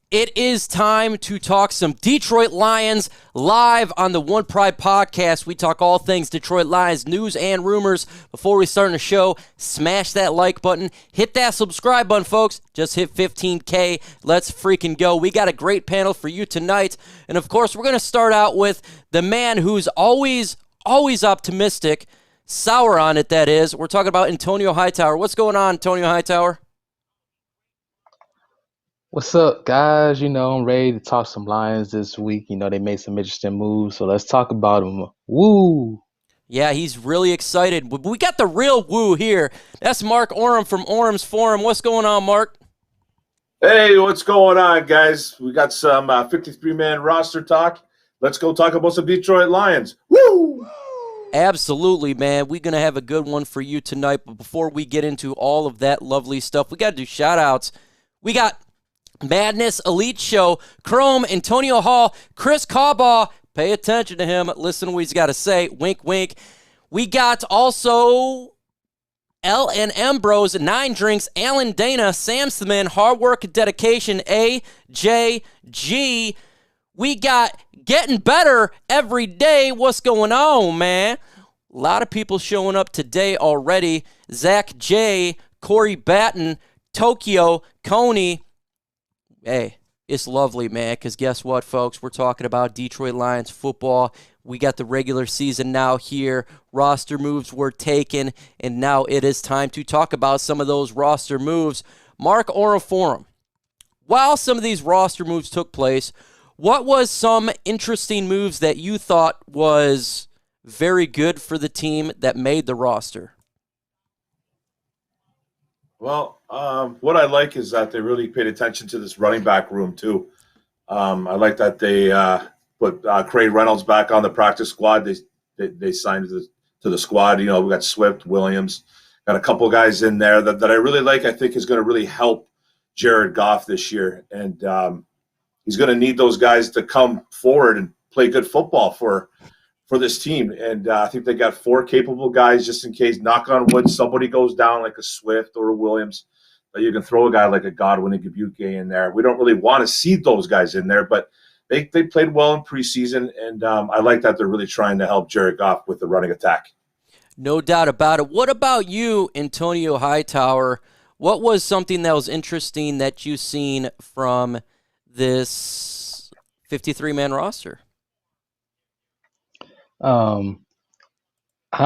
It is time to talk some Detroit Lions live on the One Pride podcast. We talk all things Detroit Lions news and rumors. Before we start the show, smash that like button. Hit that subscribe button, folks. Just hit 15K. Let's freaking go. We got a great panel for you tonight. And, of course, we're going to start out with the man who's always optimistic. Sour on it, that is. We're talking about Antonio Hightower. What's going on, Antonio Hightower? What's up, guys? I'm ready to talk some Lions this week. They made some interesting moves, so let's talk about them. Woo! Yeah, he's really excited. We got the real woo here. That's Mark Orem from Orem's Forum. What's going on, Mark? Hey, what's going on, guys? We got some 53-man roster talk. Let's go talk about some Detroit Lions. Woo! Absolutely, man. We're going to have a good one for you tonight. But before we get into all of that lovely stuff, we got to do shout-outs. We got Madness Elite Show, Chrome, Antonio Hall, Chris Cawbaugh. Pay attention to him. Listen to what he's got to say. Wink, wink. We got also L&M Bros, 9 Drinks, Alan Dana, Sam Smith, Hard Work and Dedication, AJG. We got Getting Better Every Day. What's going on, man? A lot of people showing up today already. Zach J, Corey Batten, Tokyo, Coney. Hey, it's lovely, man, because guess what, folks? We're talking about Detroit Lions football. We got the regular season now here. Roster moves were taken, and now it is time to talk about some of those roster moves. Mark Orem Forum. While some of these roster moves took place, what was some interesting moves that you thought was very good for the team that made the roster? Well, what I like is that they really paid attention to this running back room, too. I like that they put Craig Reynolds back on the practice squad. They signed to the squad. We got Swift, Williams, got a couple guys in there that I really like. I think is going to really help Jared Goff this year. And he's going to need those guys to come forward and play good football for this team. And I think they got 4 capable guys just in case, knock on wood, somebody goes down like a Swift or a Williams. But you can throw a guy like a Godwin and Gabuke in there. We don't really want to see those guys in there, but they played well in preseason, and I like that they're really trying to help Jared Goff with the running attack. No doubt about it. What about you, Antonio Hightower? What was something that was interesting that you've seen from this 53-man roster? How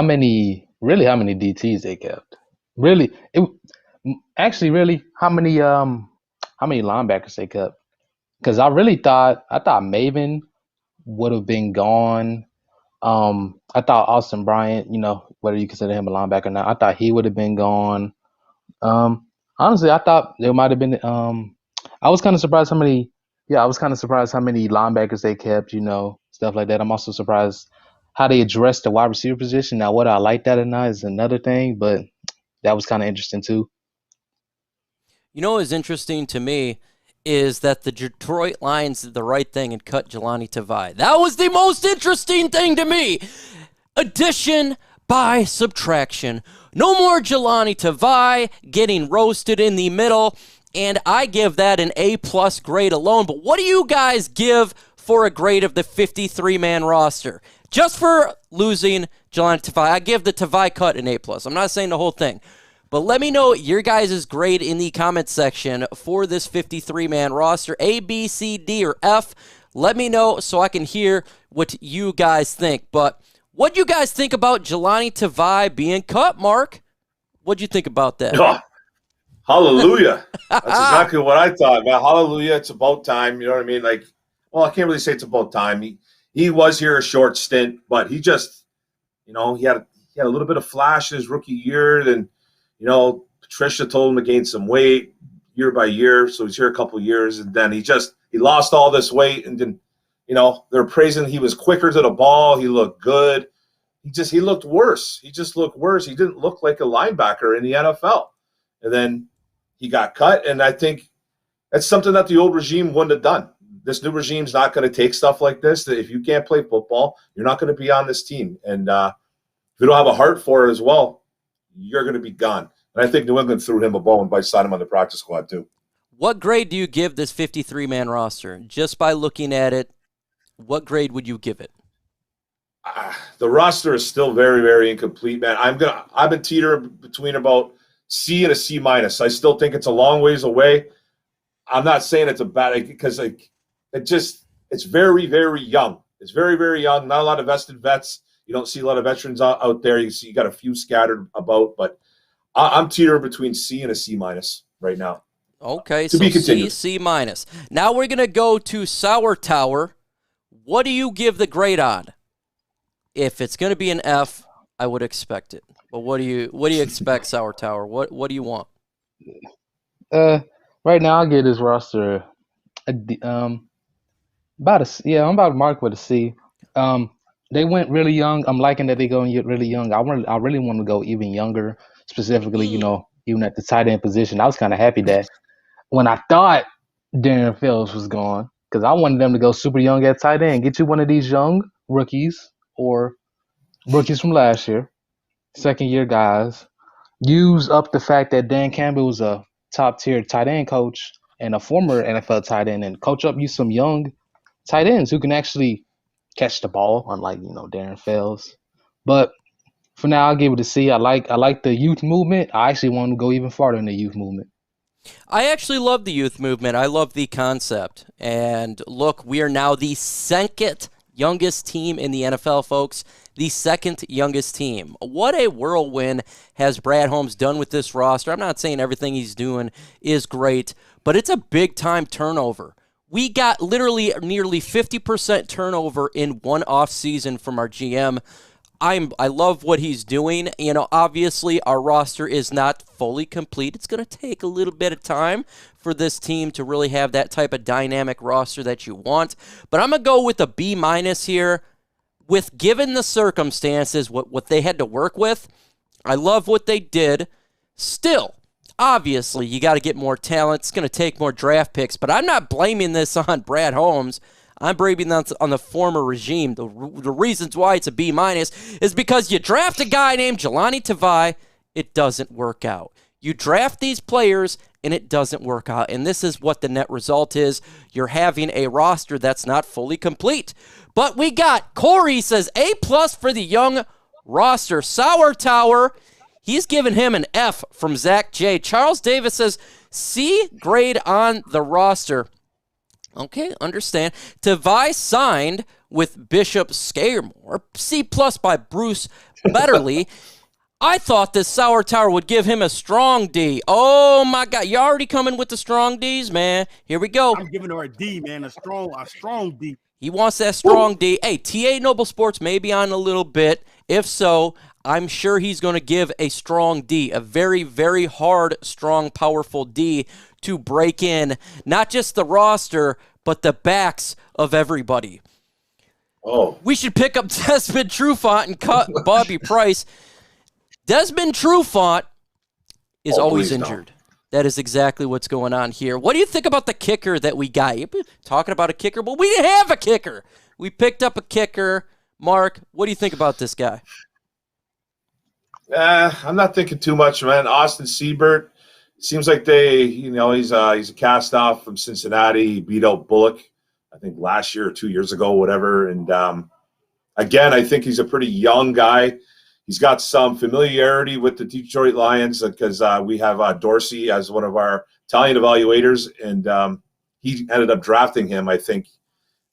many DTs they kept? Really, how many linebackers they kept? Because I thought Maven would have been gone. I thought Austin Bryant, whether you consider him a linebacker or not, I thought he would have been gone. Honestly, I thought there might have been. I was kind of surprised how many linebackers they kept. Stuff like that. I'm also surprised how they addressed the wide receiver position. Now, whether I like that or not is another thing, but that was kind of interesting too. What is interesting to me is that the Detroit Lions did the right thing and cut Jelani Tavai. That was the most interesting thing to me. Addition by subtraction. No more Jelani Tavai getting roasted in the middle, and I give that an A+ grade alone. But what do you guys give for a grade of the 53-man roster? Just for losing Jelani Tavai, I give the Tavai cut an A+. I'm not saying the whole thing. But let me know your guys' grade in the comments section for this 53-man roster. A, B, C, D, or F. Let me know so I can hear what you guys think. But what do you guys think about Jelani Tavai being cut, Mark? What do you think about that? Oh, hallelujah. That's exactly what I thought. Man, hallelujah. It's about time. You know what I mean? I can't really say it's about time. He was here a short stint, but he just, he had a little bit of flash in his rookie year. Then, Patricia told him to gain some weight year by year. So he's here a couple of years. And then he lost all this weight. And then, they're praising he was quicker to the ball. He looked good. He looked worse. He just looked worse. He didn't look like a linebacker in the NFL. And then he got cut. And I think that's something that the old regime wouldn't have done. This new regime's not going to take stuff like this. That if you can't play football, you're not going to be on this team. And if you don't have a heart for it as well, you're going to be gone. And I think New England threw him a bone by signing him on the practice squad too. What grade do you give this 53-man roster? Just by looking at it, what grade would you give it? The roster is still very, very incomplete, man. I've been teetering between about C and a C minus. I still think it's a long ways away. I'm not saying it's a bad, because it's very, very young. It's very, very young. Not a lot of vested vets. You don't see a lot of veterans out there. You got a few scattered about, but I'm teetering between C and a C minus right now. Okay, so C minus. Now we're gonna go to Sour Tower. What do you give the grade on? If it's gonna be an F, I would expect it. But what do you expect, Sour Tower? What do you want? Right now, I'll give this roster I'm about to mark with a C. They went really young. I'm liking that they go really young. I really want to go even younger, specifically, even at the tight end position. I was kind of happy that when I thought Darren Fells was gone, because I wanted them to go super young at tight end, get you one of these young rookies or rookies from last year, second-year guys. Use up the fact that Dan Campbell was a top-tier tight end coach and a former NFL tight end, and coach up you some young tight ends who can actually catch the ball, unlike Darren Fells. But for now, I'll give it a C. I like the youth movement. I actually want to go even farther in the youth movement. I actually love the youth movement. I love the concept. And look, we are now the second youngest team in the NFL, folks. The second youngest team. What a whirlwind has Brad Holmes done with this roster. I'm not saying everything he's doing is great, but it's a big-time turnover. We got literally nearly 50% turnover in one offseason from our GM. I love what he's doing. Obviously, our roster is not fully complete. It's going to take a little bit of time for this team to really have that type of dynamic roster that you want. But I'm going to go with a B minus here. With given the circumstances, what they had to work with, I love what they did. Still, obviously, you got to get more talent. It's going to take more draft picks. But I'm not blaming this on Brad Holmes. I'm blaming that on the former regime. The reasons why it's a B minus is because you draft a guy named Jelani Tavai, it doesn't work out. You draft these players, and it doesn't work out. And this is what the net result is. You're having a roster that's not fully complete. But we got Corey says A+ for the young roster. Sour Tower, he's given him an F from Zach J. Charles Davis says C grade on the roster. Okay, understand. Tavai signed with Bishop Scaremore. C+ by Bruce Betterly. I thought this Sour Tower would give him a strong D. Oh, my God. You're already coming with the strong Ds, man. Here we go. I'm giving her a D, man. A strong D. He wants that strong D. Hey, TA Noble Sports may be on a little bit. If so, I'm sure he's going to give a strong D, a very, very hard, strong, powerful D to break in not just the roster, but the backs of everybody. Oh. We should pick up Desmond Trufant and cut Bobby Price. Desmond Trufant is always injured. That is exactly what's going on here. What do you think about the kicker that we got? You've been talking about a kicker, but we didn't have a kicker. We picked up a kicker. Mark, what do you think about this guy? I'm not thinking too much, man. Austin Siebert, seems like he's a cast off from Cincinnati. He beat out Bullock, I think last year or 2 years ago, whatever. And again, I think he's a pretty young guy. He's got some familiarity with the Detroit Lions because we have Dorsey as one of our Italian evaluators, and he ended up drafting him, I think,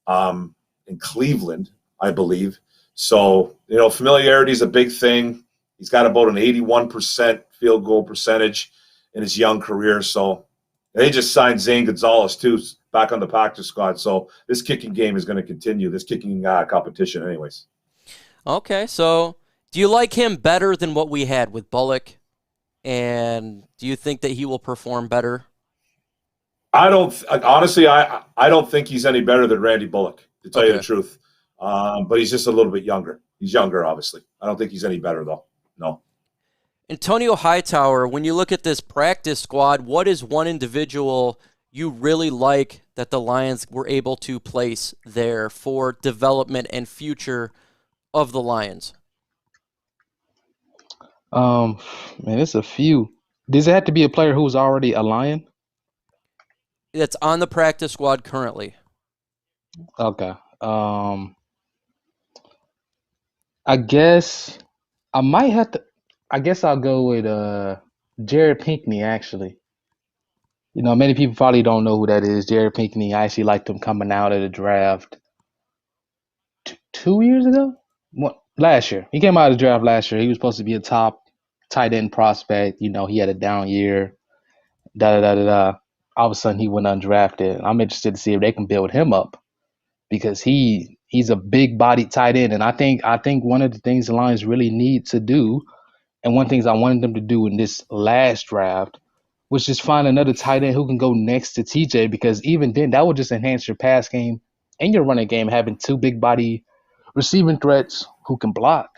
in Cleveland, I believe. So, familiarity is a big thing. He's got about an 81% field goal percentage in his young career. So they just signed Zane Gonzalez, too, back on the practice squad. So this kicking game is going to continue, this kicking competition anyways. Okay, so do you like him better than what we had with Bullock? And do you think that he will perform better? Honestly, I don't think he's any better than Randy Bullock, to tell you the truth. But he's just a little bit younger. He's younger, obviously. I don't think he's any better, though. No. Antonio Hightower, when you look at this practice squad, what is one individual you really like that the Lions were able to place there for development and future of the Lions? Man, it's a few. Does it have to be a player who's already a Lion? that's on the practice squad currently. Okay. I guess I might have to. I guess I'll go with Jared Pinkney. Actually, many people probably don't know who that is. Jared Pinkney. I actually liked him coming out of the draft 2 years ago. Last year, he came out of the draft last year. He was supposed to be a top tight end prospect. He had a down year. Da da da da da. All of a sudden, he went undrafted. I'm interested to see if they can build him up because he's a big bodied tight end, and I think one of the things the Lions really need to do, and one of the things I wanted them to do in this last draft, was just find another tight end who can go next to TJ, because even then that would just enhance your pass game and your running game, having two big body receiving threats who can block,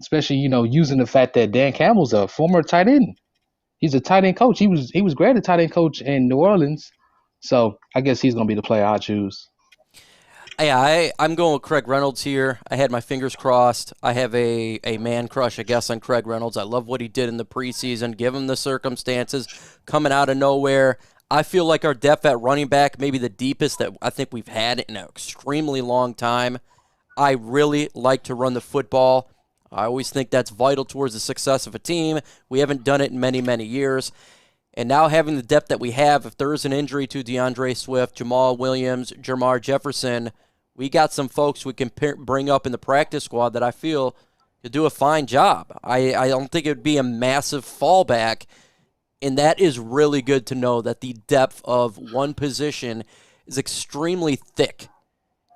especially using the fact that Dan Campbell's a former tight end. He's a tight end coach. He was great at tight end coach in New Orleans, so I guess he's gonna be the player I choose. Yeah, I'm going with Craig Reynolds here. I had my fingers crossed. I have a man crush, I guess, on Craig Reynolds. I love what he did in the preseason, given the circumstances, coming out of nowhere. I feel like our depth at running back may be the deepest that I think we've had in an extremely long time. I really like to run the football. I always think that's vital towards the success of a team. We haven't done it in many, many years. And now having the depth that we have, if there is an injury to DeAndre Swift, Jamal Williams, Jermar Jefferson, we got some folks we can bring up in the practice squad that I feel could do a fine job. I don't think it would be a massive fallback, and that is really good to know that the depth of one position is extremely thick,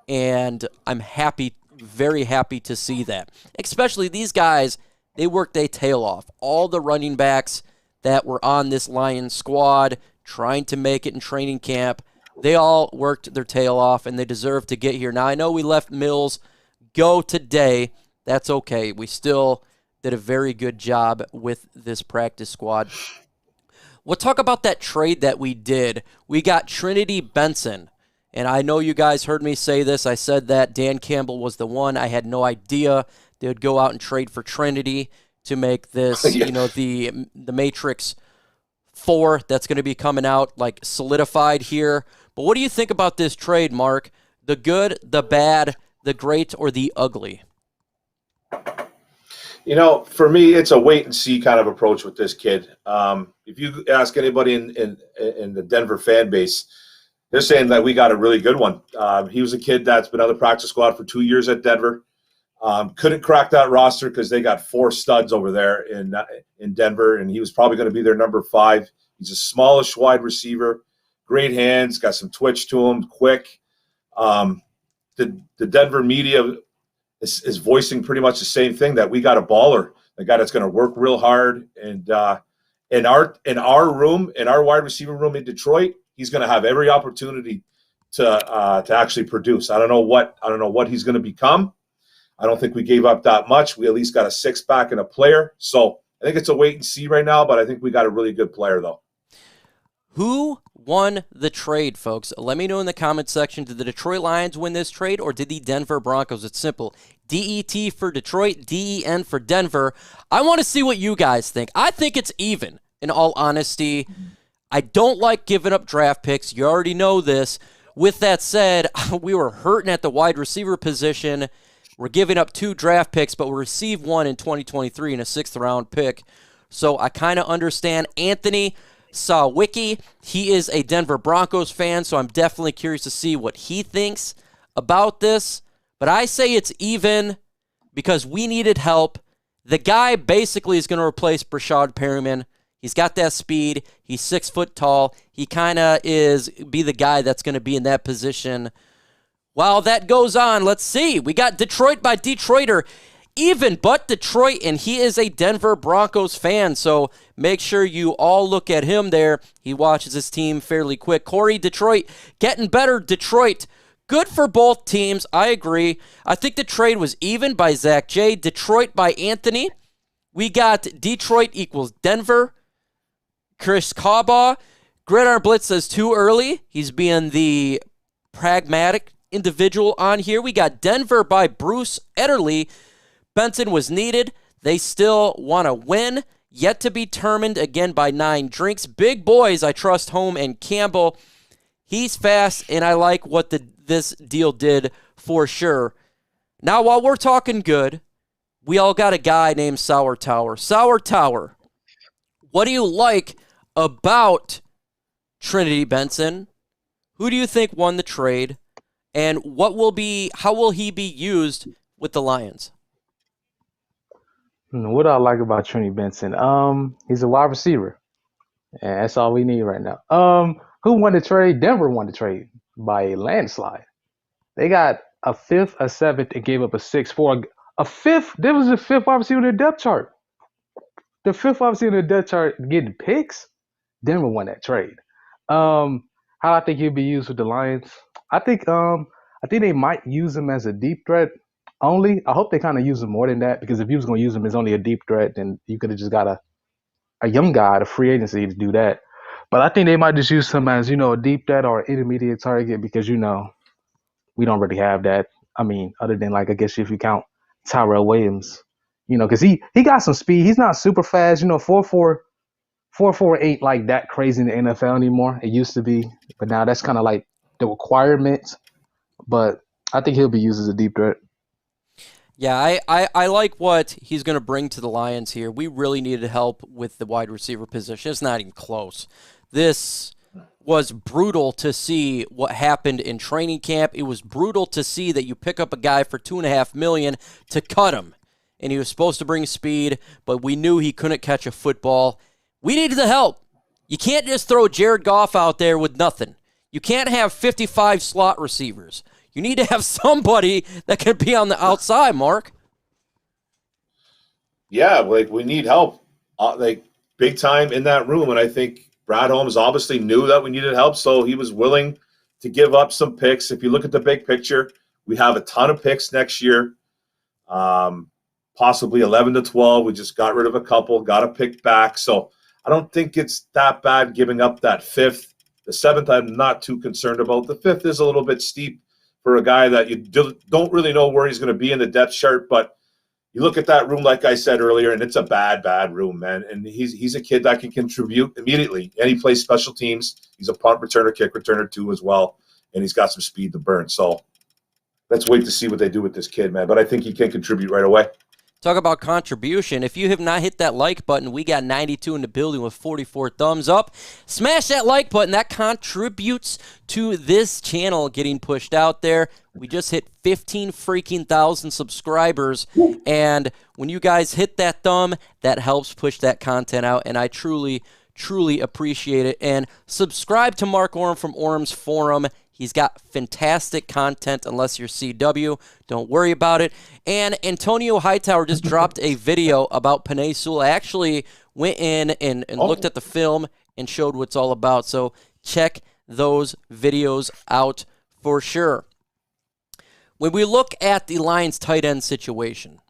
and I'm happy, very happy to see that. Especially these guys, they worked their tail off. All the running backs that were on this Lions squad trying to make it in training camp, they all worked their tail off, and they deserve to get here. Now, I know we left Mills go today. That's okay. We still did a very good job with this practice squad. We'll talk about that trade that we did. We got Trinity Benson, and I know you guys heard me say this. I said that Dan Campbell was the one. I had no idea they would go out and trade for Trinity to make this, the Matrix 4 that's going to be coming out, like, solidified here. But what do you think about this trade, Mark? The good, the bad, the great, or the ugly? For me, it's a wait-and-see kind of approach with this kid. If you ask anybody in the Denver fan base, they're saying that we got a really good one. He was a kid that's been on the practice squad for 2 years at Denver. Couldn't crack that roster because they got 4 studs over there in Denver, and he was probably going to be their number 5. He's a smallish wide receiver, great hands, got some twitch to him, quick. The Denver media is voicing pretty much the same thing, that we got a baller, a guy that's going to work real hard. And in our room, in our wide receiver room in Detroit, he's going to have every opportunity to actually produce. I don't know what he's going to become. I don't think we gave up that much. We at least got a 6-pack and a player. So I think it's a wait and see right now, but I think we got a really good player, though. Who won the trade, folks? Let me know in the comment section. Did the Detroit Lions win this trade, or did the Denver Broncos? It's simple. DET for Detroit, DEN for Denver. I want to see what you guys think. I think it's even, in all honesty. I don't like giving up draft picks. You already know this. With that said, we were hurting at the wide receiver position. We're giving up 2 draft picks, but we received 1 in 2023 and a 6th-round pick. So I kind of understand. Anthony Sawicki, he is a Denver Broncos fan, so I'm definitely curious to see what he thinks about this. But I say it's even because we needed help. The guy basically is going to replace Brashad Perryman. He's got that speed. He's 6 foot tall. He kind of be the guy that's going to be in that position. While that goes on, let's see. We got Detroit by Detroiter. Even but Detroit, and he is a Denver Broncos fan, so make sure you all look at him there. He watches his team fairly quick. Corey, Detroit, getting better, Detroit. Good for both teams, I agree. I think the trade was even by Zach J. Detroit by Anthony. We got Detroit equals Denver. Chris Caubaugh. Gridiron Blitz says too early. He's being the pragmatic individual on here. We got Denver by Bruce Ederle. Benson was needed. They still want to win. Yet to be determined, again by 9 drinks. Big boys, I trust Home and Campbell. He's fast, and I like what this deal did for sure. Now, while we're talking good, we all got a guy named Sour Tower. Sour Tower, what do you like about Trinity Benson? Who do you think won the trade? And how will he be used with the Lions? What do I like about Trinity Benson? He's a wide receiver. And that's all we need right now. Who won the trade? Denver won the trade by a landslide. They got a fifth, a seventh, and gave up a sixth for a fifth. There was a fifth wide receiver in the depth chart. The fifth wide receiver in the depth chart getting picks. Denver won that trade. How I think he'll be used with the Lions? I think they might use him as a deep threat only. I hope they kind of use him more than that, because if you was going to use him as only a deep threat, then you could have just got a young guy at a free agency to do that. But I think they might just use him as, a deep threat or intermediate target, because, we don't really have that. I mean, other than, I guess if you count Tyrell Williams, because he got some speed. He's not super fast, 4.4 ain't like that crazy in the NFL anymore. It used to be, but now that's kind of like the requirement. But I think he'll be used as a deep threat. Yeah, I like what he's going to bring to the Lions here. We really needed help with the wide receiver position. It's not even close. This was brutal to see what happened in training camp. It was brutal to see that you pick up a guy for $2.5 million to cut him. And he was supposed to bring speed, but we knew he couldn't catch a football. We needed the help. You can't just throw Jared Goff out there with nothing. You can't have 55 slot receivers. You need to have somebody that can be on the outside, Mark. Yeah, we need help, big time in that room. And I think Brad Holmes obviously knew that we needed help, so he was willing to give up some picks. If you look at the big picture, we have a ton of picks next year, possibly 11 to 12. We just got rid of a couple, got a pick back. So I don't think it's that bad giving up that fifth. The seventh, I'm not too concerned about. The fifth is a little bit steep for a guy that you don't really know where he's going to be in the depth chart. But you look at that room, like I said earlier, and it's a bad room, man. And he's a kid that can contribute immediately. And he plays special teams. He's a punt returner, kick returner too as well. And he's got some speed to burn. So let's wait to see what they do with this kid, man. But I think he can contribute right away. Talk about contribution. If you have not hit that like button, we got 92 in the building with 44 thumbs up. Smash that like button. That contributes to this channel getting pushed out there. We just hit 15 freaking thousand subscribers. And when you guys hit that thumb, that helps push that content out. And I truly, truly appreciate it. And subscribe to Mark Orem from Orem's Forum. He's got fantastic content, unless you're CW. Don't worry about it. And Antonio Hightower just dropped a video about Penei Sewell. I actually went in and looked at the film and showed what it's all about. So check those videos out for sure. When we look at the Lions tight end situation,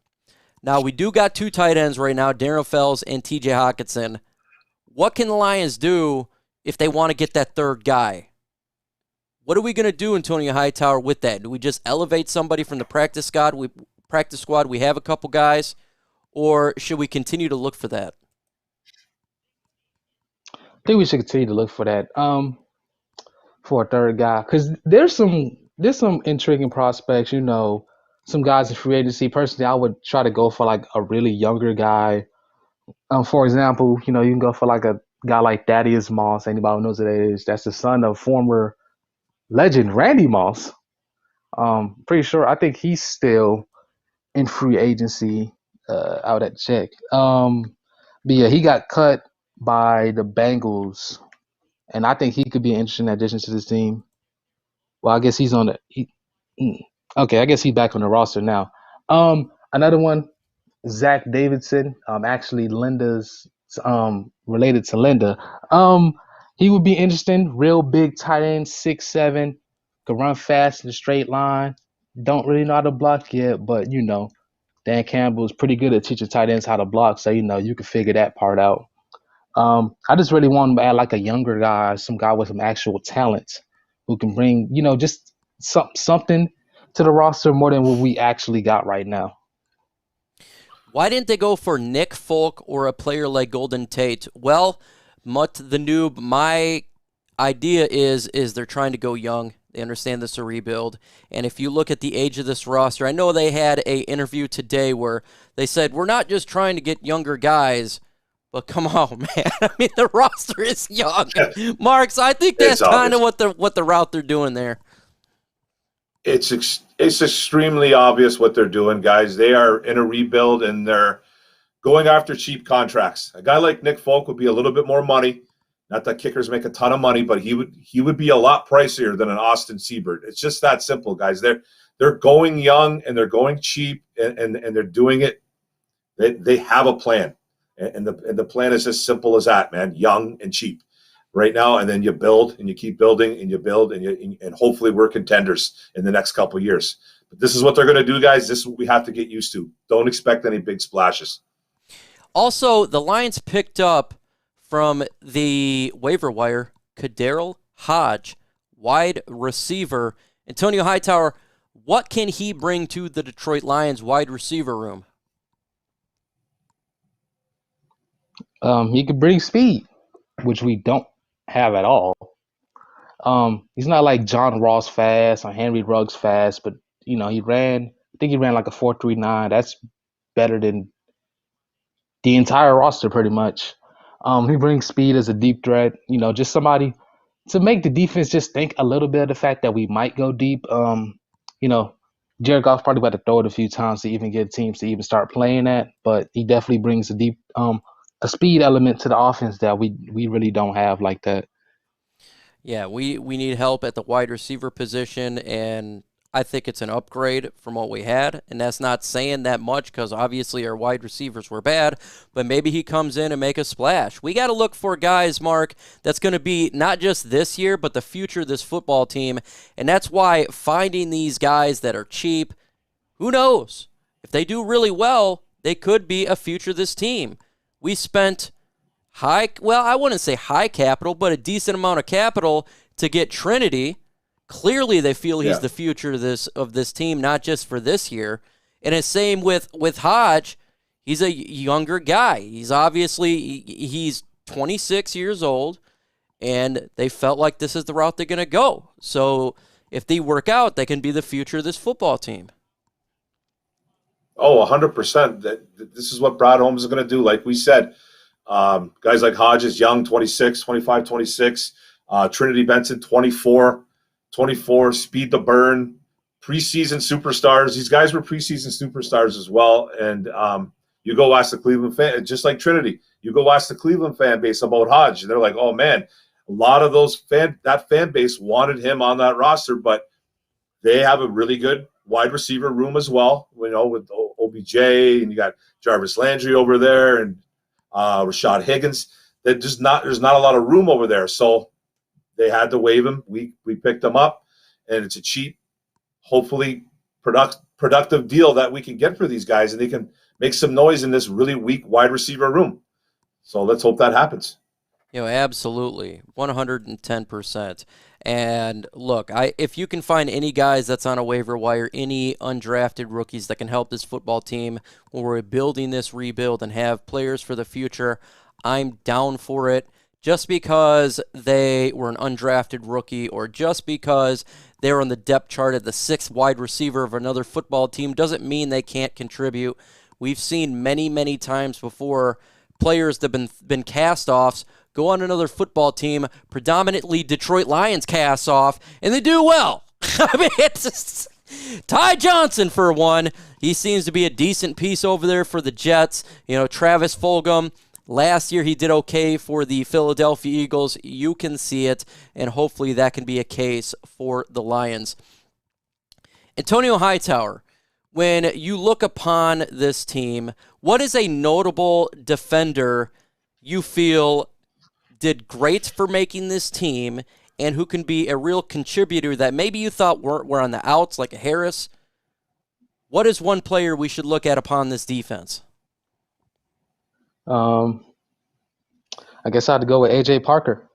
now we do got two tight ends right now, Darren Fells and TJ Hockenson. What can the Lions do if they want to get that third guy? What are we going to do, Antonio Hightower, with that? Do we just elevate somebody from the practice squad? We have a couple guys, or should we continue to look for that? I think we should continue to look for that for a third guy, because there's some intriguing prospects. Some guys in free agency. Personally, I would try to go for like a really younger guy. For example, you can go for like a guy like Thaddeus Moss. Anybody who knows who that is? That's the son of former legend Randy Moss. Pretty sure. I think he's still in free agency. Out at check. But yeah, he got cut by the Bengals, and I think he could be an interesting addition to this team. Well, I guess he's on the. Okay, I guess he's back on the roster now. Another one, Zach Davidson. Actually, Linda's related to Linda. He would be interesting. Real big tight end, 6'7", could run fast in a straight line. Don't really know how to block yet, but Dan Campbell is pretty good at teaching tight ends how to block, so you can figure that part out. I just really want to add like a younger guy, some guy with some actual talent who can bring just something to the roster more than what we actually got right now. Why didn't they go for Nick Folk or a player like Golden Tate? Well, Mutt the Noob, my idea is they're trying to go young. They understand this is a rebuild. And if you look at the age of this roster, I know they had a interview today where they said, we're not just trying to get younger guys, but come on, man. I mean, the roster is young. Marks, I think that's kind of what the route they're doing there. It's extremely obvious what they're doing, guys. They are in a rebuild, and they're going after cheap contracts. A guy like Nick Folk would be a little bit more money. Not that kickers make a ton of money, but he would be a lot pricier than an Austin Seibert. It's just that simple, guys. They're going young and they're going cheap, and they're doing it. They have a plan, and the plan is as simple as that, man. Young and cheap, right now, and then you build and you keep building and you build and hopefully we're contenders in the next couple of years. But this is what they're going to do, guys. This is what we have to get used to. Don't expect any big splashes. Also, the Lions picked up from the waiver wire, Kaderl Hodge, wide receiver. Antonio Hightower, what can he bring to the Detroit Lions wide receiver room? He could bring speed, which we don't have at all. He's not like John Ross fast or Henry Ruggs fast, but he ran like a 4.39. That's better than the entire roster pretty much. He brings speed as a deep threat, just somebody to make the defense just think a little bit of the fact that we might go deep. Jared Goff probably about to throw it a few times to even get teams to even start playing that, but he definitely brings a speed element to the offense that we really don't have like that. Yeah, we need help at the wide receiver position, and I think it's an upgrade from what we had, and that's not saying that much because obviously our wide receivers were bad, but maybe he comes in and make a splash. We got to look for guys, Mark, that's going to be not just this year, but the future of this football team, and that's why finding these guys that are cheap, who knows? If they do really well, they could be a future of this team. We spent I wouldn't say high capital, but a decent amount of capital to get Trinity. Clearly, they feel he's the future of this team, not just for this year. And it's same with Hodge. He's a younger guy. He's 26 years old, and they felt like this is the route they're going to go. So if they work out, they can be the future of this football team. Oh, 100%. This is what Brad Holmes is going to do. Like we said, guys like Hodge is young, 26, 25, 26. Trinity Benson, 24, speed to burn, preseason superstars. These guys were preseason superstars as well. And you go ask the Cleveland fan, just like Trinity, you go ask the Cleveland fan base about Hodge. And they're like, oh, man, a lot of that fan base wanted him on that roster, but they have a really good wide receiver room as well, with OBJ, and you got Jarvis Landry over there and Rashad Higgins. There's not a lot of room over there. So they had to waive him. We picked him up, and it's a cheap, hopefully productive deal that we can get for these guys, and they can make some noise in this really weak wide receiver room. So let's hope that happens. Absolutely, 110%. And look, if you can find any guys that's on a waiver wire, any undrafted rookies that can help this football team when we're building this rebuild and have players for the future, I'm down for it. Just because they were an undrafted rookie or just because they're on the depth chart at the sixth wide receiver of another football team doesn't mean they can't contribute. We've seen many, many times before players that have been cast-offs go on another football team, predominantly Detroit Lions cast off, and they do well. I mean, it's just, Ty Johnson, for one. He seems to be a decent piece over there for the Jets. Travis Fulgham, last year he did okay for the Philadelphia Eagles. You can see it, and hopefully that can be a case for the Lions. Antonio Hightower, when you look upon this team, what is a notable defender you feel did great for making this team and who can be a real contributor that maybe you thought were on the outs, like a Harris? What is one player we should look at upon this defense? I guess I had to go with A.J. Parker.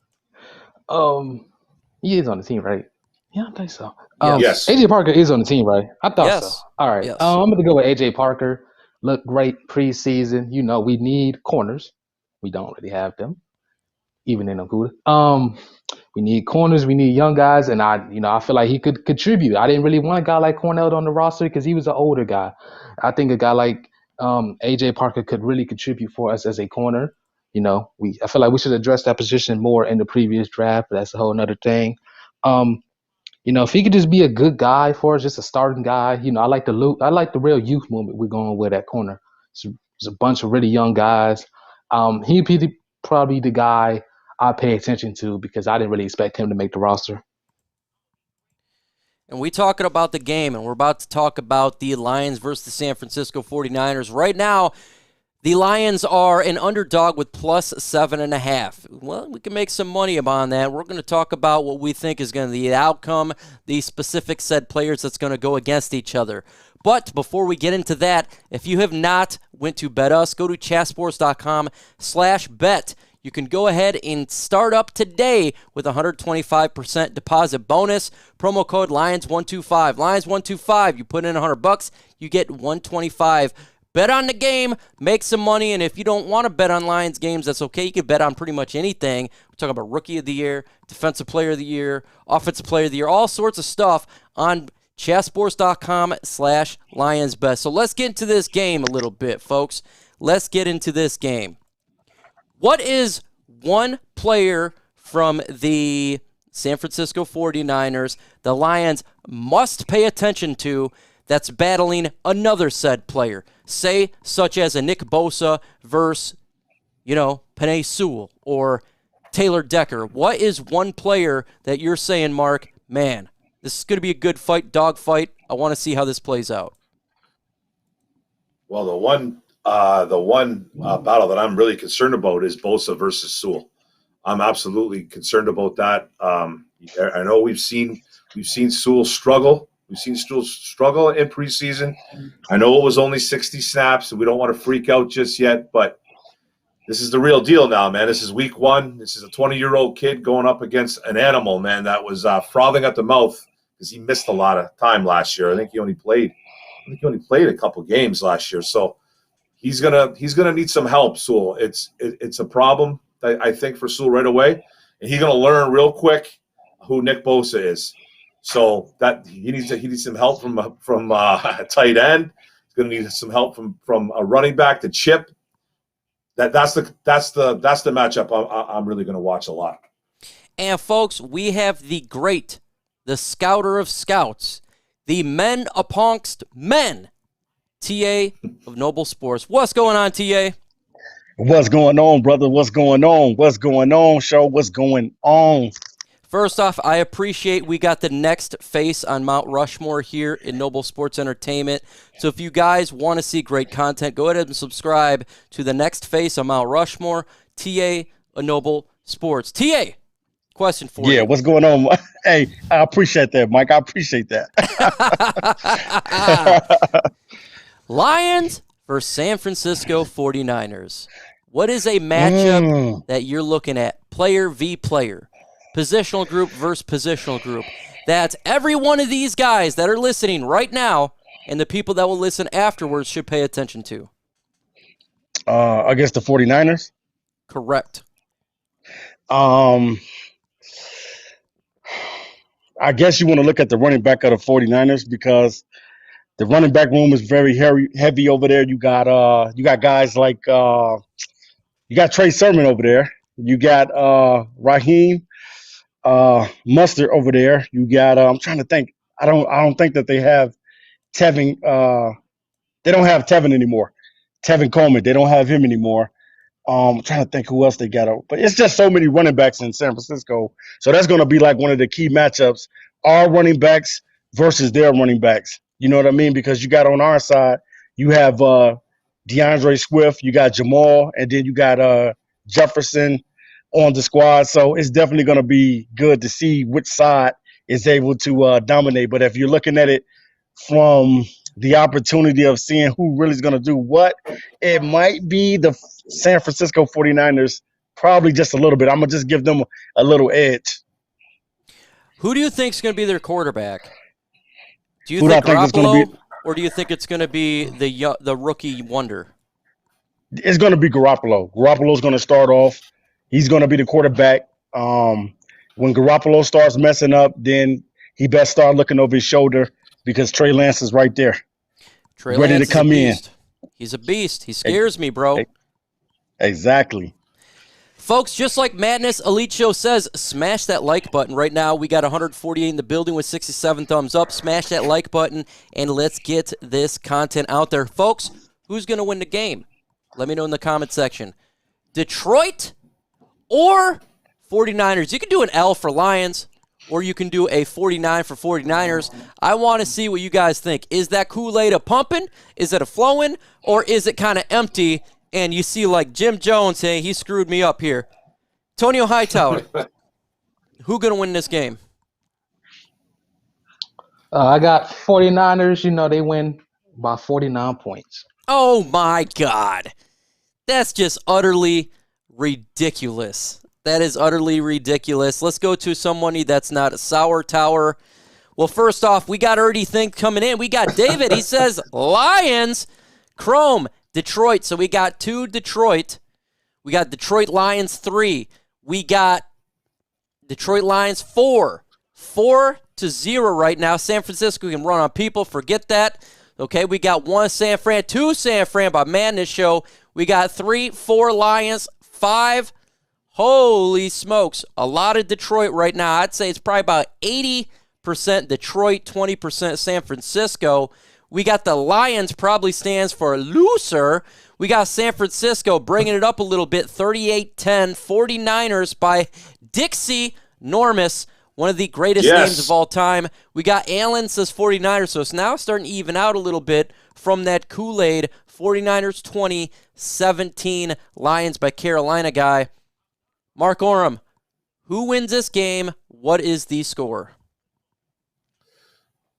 He is on the team, right? Yeah, I think so. Yes. A.J. Parker is on the team, right? I thought so. All right. Yes. I'm going to go with A.J. Parker. Looked great preseason. We need corners. We don't really have them, even in Okuda. We need corners. We need young guys, and I feel like he could contribute. I didn't really want a guy like Cornell on the roster because he was an older guy. I think a guy like AJ Parker could really contribute for us as a corner. I feel like we should address that position more in the previous draft, but that's a whole nother thing. If he could just be a good guy for us, just a starting guy. I like the real youth movement we're going with at corner. It's a bunch of really young guys. He'd be probably the guy I pay attention to because I didn't really expect him to make the roster. And we talking about the game, and we're about to talk about the Lions versus the San Francisco 49ers. Right now, the Lions are an underdog with plus 7.5. Well, we can make some money on that. We're going to talk about what we think is going to be the outcome, the specific said players that's going to go against each other. But before we get into that, if you have not went to bet us, go to chatsports.com/bet. You can go ahead and start up today with a 125% deposit bonus. Promo code Lions125. Lions125. You put in $100, you get $125. Bet on the game, make some money, and if you don't want to bet on Lions games, that's okay. You can bet on pretty much anything. We're talking about Rookie of the Year, Defensive Player of the Year, Offensive Player of the Year, all sorts of stuff on chatsports.com/LionsBet. So let's get into this game a little bit, folks. Let's get into this game. What is one player from the San Francisco 49ers the Lions must pay attention to that's battling another said player? Say, such as a Nick Bosa versus, Penei Sewell or Taylor Decker. What is one player that you're saying, Mark, man, this is going to be a good fight, dog fight. I want to see how this plays out. Well, the one battle that I'm really concerned about is Bosa versus Sewell. I'm absolutely concerned about that. I know we've seen Sewell struggle. We've seen Sewell struggle in preseason. I know it was only 60 snaps, and we don't want to freak out just yet, but this is the real deal now, man. This is week one. This is a 20-year-old kid going up against an animal, man, that was frothing at the mouth because he missed a lot of time last year. I think he only played a couple games last year, so he's gonna need some help. Sewell, it's a problem I think for Sewell right away, and he's gonna learn real quick who Nick Bosa is. So that he needs some help from a tight end. He's gonna need some help from a running back to chip. That's the matchup I'm really gonna watch a lot. And folks, we have the scouter of scouts, the men amongst men, TA of Noble Sports. What's going on, TA? What's going on, brother? What's going on? What's going on, show? What's going on? First off, I appreciate we got the next face on Mount Rushmore here in Noble Sports Entertainment. So if you guys want to see great content, go ahead and subscribe to the next face on Mount Rushmore, TA of Noble Sports. TA, question for you. Yeah, what's going on? Hey, I appreciate that, Mike. I appreciate that. Lions versus San Francisco 49ers. What is a matchup that you're looking at? Player v. player. Positional group versus positional group. That every one of these guys that are listening right now and the people that will listen afterwards should pay attention to. Against the 49ers? Correct. I guess you want to look at the running back of the 49ers because the running back room is very heavy over there. You got guys like you got Trey Sermon over there. You got Raheem Mustard over there. You got I'm trying to think. I don't think that they have Tevin. They don't have Tevin anymore. Tevin Coleman. They don't have him anymore. I'm trying to think who else they got. But it's just so many running backs in San Francisco. So that's going to be like one of the key matchups. Our running backs versus their running backs. You know what I mean? Because you got on our side, you have DeAndre Swift, you got Jamal, and then you got Jefferson on the squad. So it's definitely going to be good to see which side is able to dominate. But if you're looking at it from the opportunity of seeing who really is going to do what, it might be the San Francisco 49ers, probably just a little bit. I'm going to just give them a little edge. Who do you think is going to be their quarterback? Do you think Garoppolo, or do you think it's going to be the rookie wonder? It's going to be Garoppolo. Garoppolo's going to start off. He's going to be the quarterback. When Garoppolo starts messing up, then he best start looking over his shoulder because Trey Lance is right there, Trey ready Lance to come is a in. beast. He's a beast. He scares me, bro. Exactly. Folks, just like Madness Elite Show says, smash that like button. Right now, we got 148 in the building with 67 thumbs up. Smash that like button, and let's get this content out there. Folks, who's going to win the game? Let me know in the comment section. Detroit or 49ers? You can do an L for Lions, or you can do a 49 for 49ers. I want to see what you guys think. Is that Kool-Aid a pumping? Is it a flowing? Or is it kind of empty? And you see like Jim Jones, hey, he screwed me up here. Tonio Hightower, who going to win this game? I got 49ers. You know, they win by 49 points. Oh, my God. That's just utterly ridiculous. That is utterly ridiculous. Let's go to somebody that's not a sour tower. Well, first off, we got Erdy Think coming in. We got David. He says Lions. Chrome, Detroit. So we got 2 Detroit. We got Detroit Lions 3. We got Detroit Lions 4. 4-0 right now. San Francisco can run on people. Forget that. Okay, we got 1 San Fran, 2 San Fran by Madness Show. We got 3, 4 Lions, 5. Holy smokes. A lot of Detroit right now. I'd say it's probably about 80% Detroit, 20% San Francisco. We got the Lions, probably stands for loser. We got San Francisco bringing it up a little bit, 38-10. 49ers by Dixie Normus, one of the greatest names of all time. We got Allen says 49ers, so it's now starting to even out a little bit from that Kool-Aid. 49ers 20, 17 Lions by Carolina guy. Mark Oram, who wins this game? What is the score?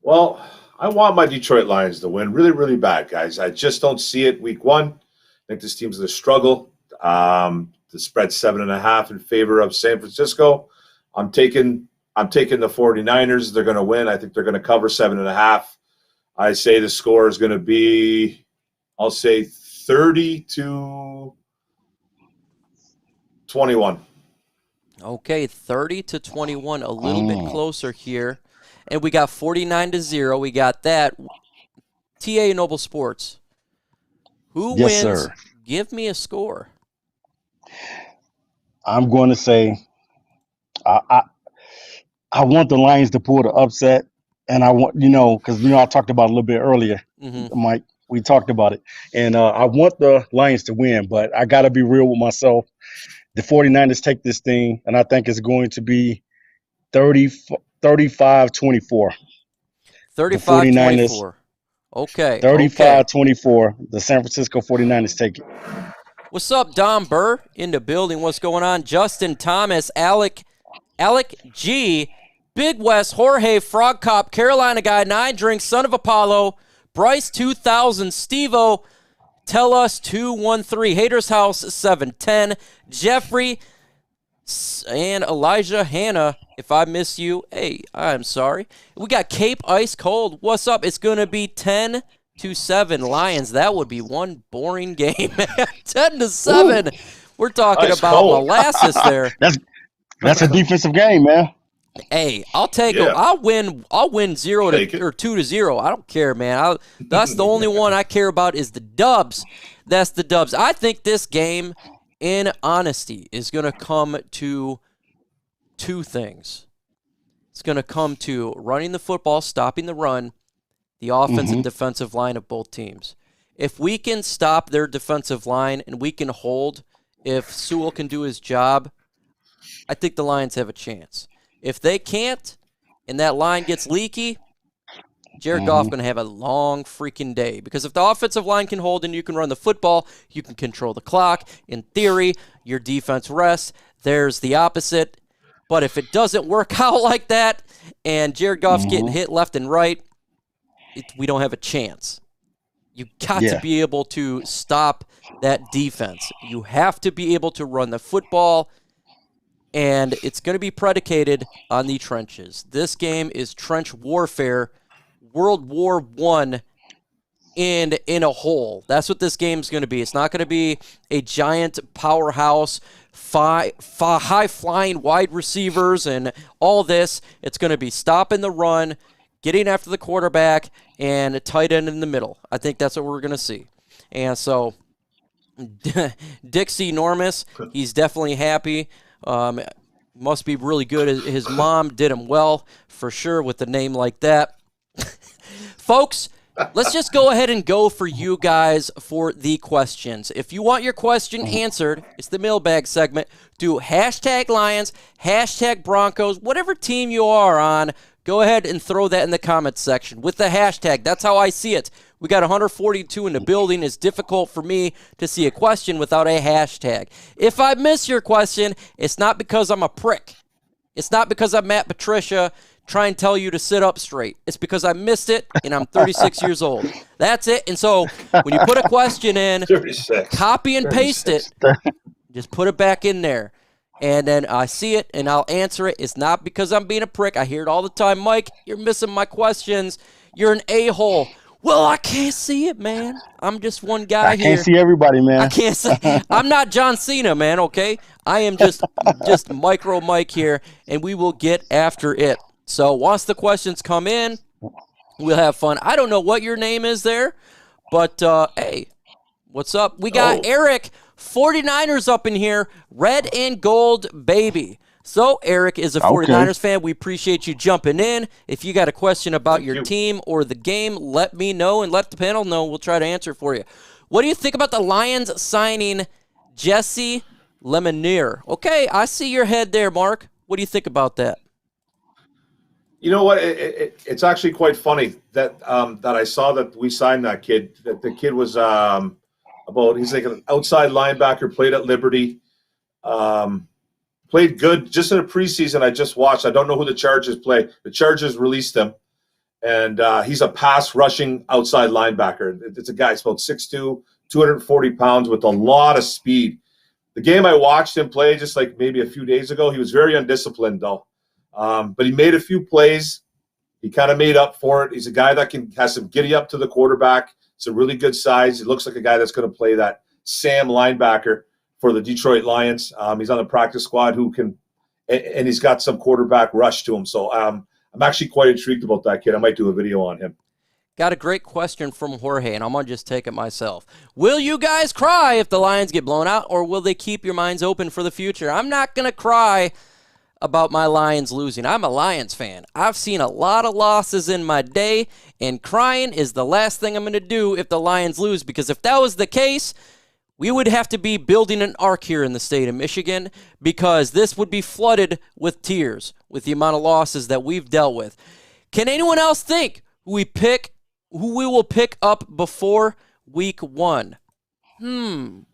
Well, I want my Detroit Lions to win really, really bad, guys. I just don't see it week 1. I think this team's going to struggle. The spread's 7.5 in favor of San Francisco. I'm taking the 49ers. They're going to win. I think they're going to cover 7.5. I say the score is going to be, I'll say 30-21. Okay, 30-21, a little bit closer here. And we got 49-0. We got that. TA Noble Sports. Who wins? Sir. Give me a score. I'm going to say I want the Lions to pull the upset, and I want because I talked about it a little bit earlier, Mike. We talked about it, and I want the Lions to win, but I got to be real with myself. The 49ers take this thing, and I think it's going to be 35-24. 35-24. Okay. 35-24. The San Francisco 49ers take it. What's up, Don Burr in the building? What's going on? Justin Thomas, Alec G, Big West, Jorge, Frog Cop, Carolina Guy, 9 Drinks, Son of Apollo, Bryce 2000, Steve-O, Tell Us 213, Haters House 710, Jeffrey, and Elijah Hannah. If I miss you, hey, I'm sorry. We got Cape Ice Cold. What's up? It's going to be 10-7 Lions. That would be one boring game. 10-7. Ooh. We're talking about cold. Molasses there. That's a defensive game, man. Hey, I'll take them. I'll win 0-2 or 2-0. I don't care, man. That's the only one I care about is the dubs. That's the dubs. I think this game, in honesty, is going to come to 2 things. It's going to come to running the football, stopping the run, the offensive defensive line of both teams. If we can stop their defensive line and we can hold, if Sewell can do his job, I think the Lions have a chance. If they can't and that line gets leaky, Jared Goff going to have a long freaking day. Because if the offensive line can hold and you can run the football, you can control the clock. In theory, your defense rests. There's the opposite. But if it doesn't work out like that and Jared Goff's getting hit left and right, we don't have a chance. You got to be able to stop that defense. You have to be able to run the football, and it's going to be predicated on the trenches. This game is trench warfare, World War I in a hole. That's what this game's going to be. It's not going to be a giant powerhouse, high-flying wide receivers and all this. It's going to be stopping the run, getting after the quarterback, and a tight end in the middle. I think that's what we're going to see. And so Dixie Normus, he's definitely happy. Must be really good. His mom did him well, for sure, with a name like that. Folks, let's just go ahead and go for you guys for the questions. If you want your question answered, it's the mailbag segment. Do hashtag Lions, hashtag Broncos, whatever team you are on, go ahead and throw that in the comments section with the hashtag. That's how I see it. We got 142 in the building. It's difficult for me to see a question without a hashtag. If I miss your question, it's not because I'm a prick. It's not because I'm Matt Patricia trying to tell you to sit up straight. It's because I missed it, and I'm 36 years old. That's it. And so when you put a question in, 36. copy and paste it. Just put it back in there. And then I see it, and I'll answer it. It's not because I'm being a prick. I hear it all the time. Mike, you're missing my questions. You're an a-hole. Well, I can't see it, man. I'm just one guy here. I can't see everybody, man. I can't see. I'm not John Cena, man, okay? I am just MicroMike here, and we will get after it. So once the questions come in, we'll have fun. I don't know what your name is there, but, hey, what's up? We got Eric, 49ers up in here, red and gold, baby. So, Eric is a 49ers fan. We appreciate you jumping in. If you got a question about your team or the game, let me know and let the panel know. We'll try to answer for you. What do you think about the Lions signing Jesse Lemonier? Okay, I see your head there, Mark. What do you think about that? You know what? It's actually quite funny that that I saw that we signed that kid. That the kid was he's like an outside linebacker, played at Liberty. Played good just in a preseason I just watched. I don't know who the Chargers play. The Chargers released him, and he's a pass rushing outside linebacker. It's a guy, he's about 6'2", 240 pounds with a lot of speed. The game I watched him play just like maybe a few days ago, he was very undisciplined though. But he made a few plays. He kind of made up for it. He's a guy that has some giddy up to the quarterback. It's a really good size. He looks like a guy that's going to play that Sam linebacker for the Detroit Lions. He's on the practice squad and he's got some quarterback rush to him. So I'm actually quite intrigued about that kid. I might do a video on him. Got a great question from Jorge, and I'm going to just take it myself. Will you guys cry if the Lions get blown out, or will they keep your minds open for the future? I'm not going to cry about my Lions losing. I'm a Lions fan. I've seen a lot of losses in my day, and crying is the last thing I'm going to do if the Lions lose, because if that was the case, we would have to be building an ark here in the state of Michigan, because this would be flooded with tears with the amount of losses that we've dealt with. Can anyone else think who we will pick up before week 1? Antonio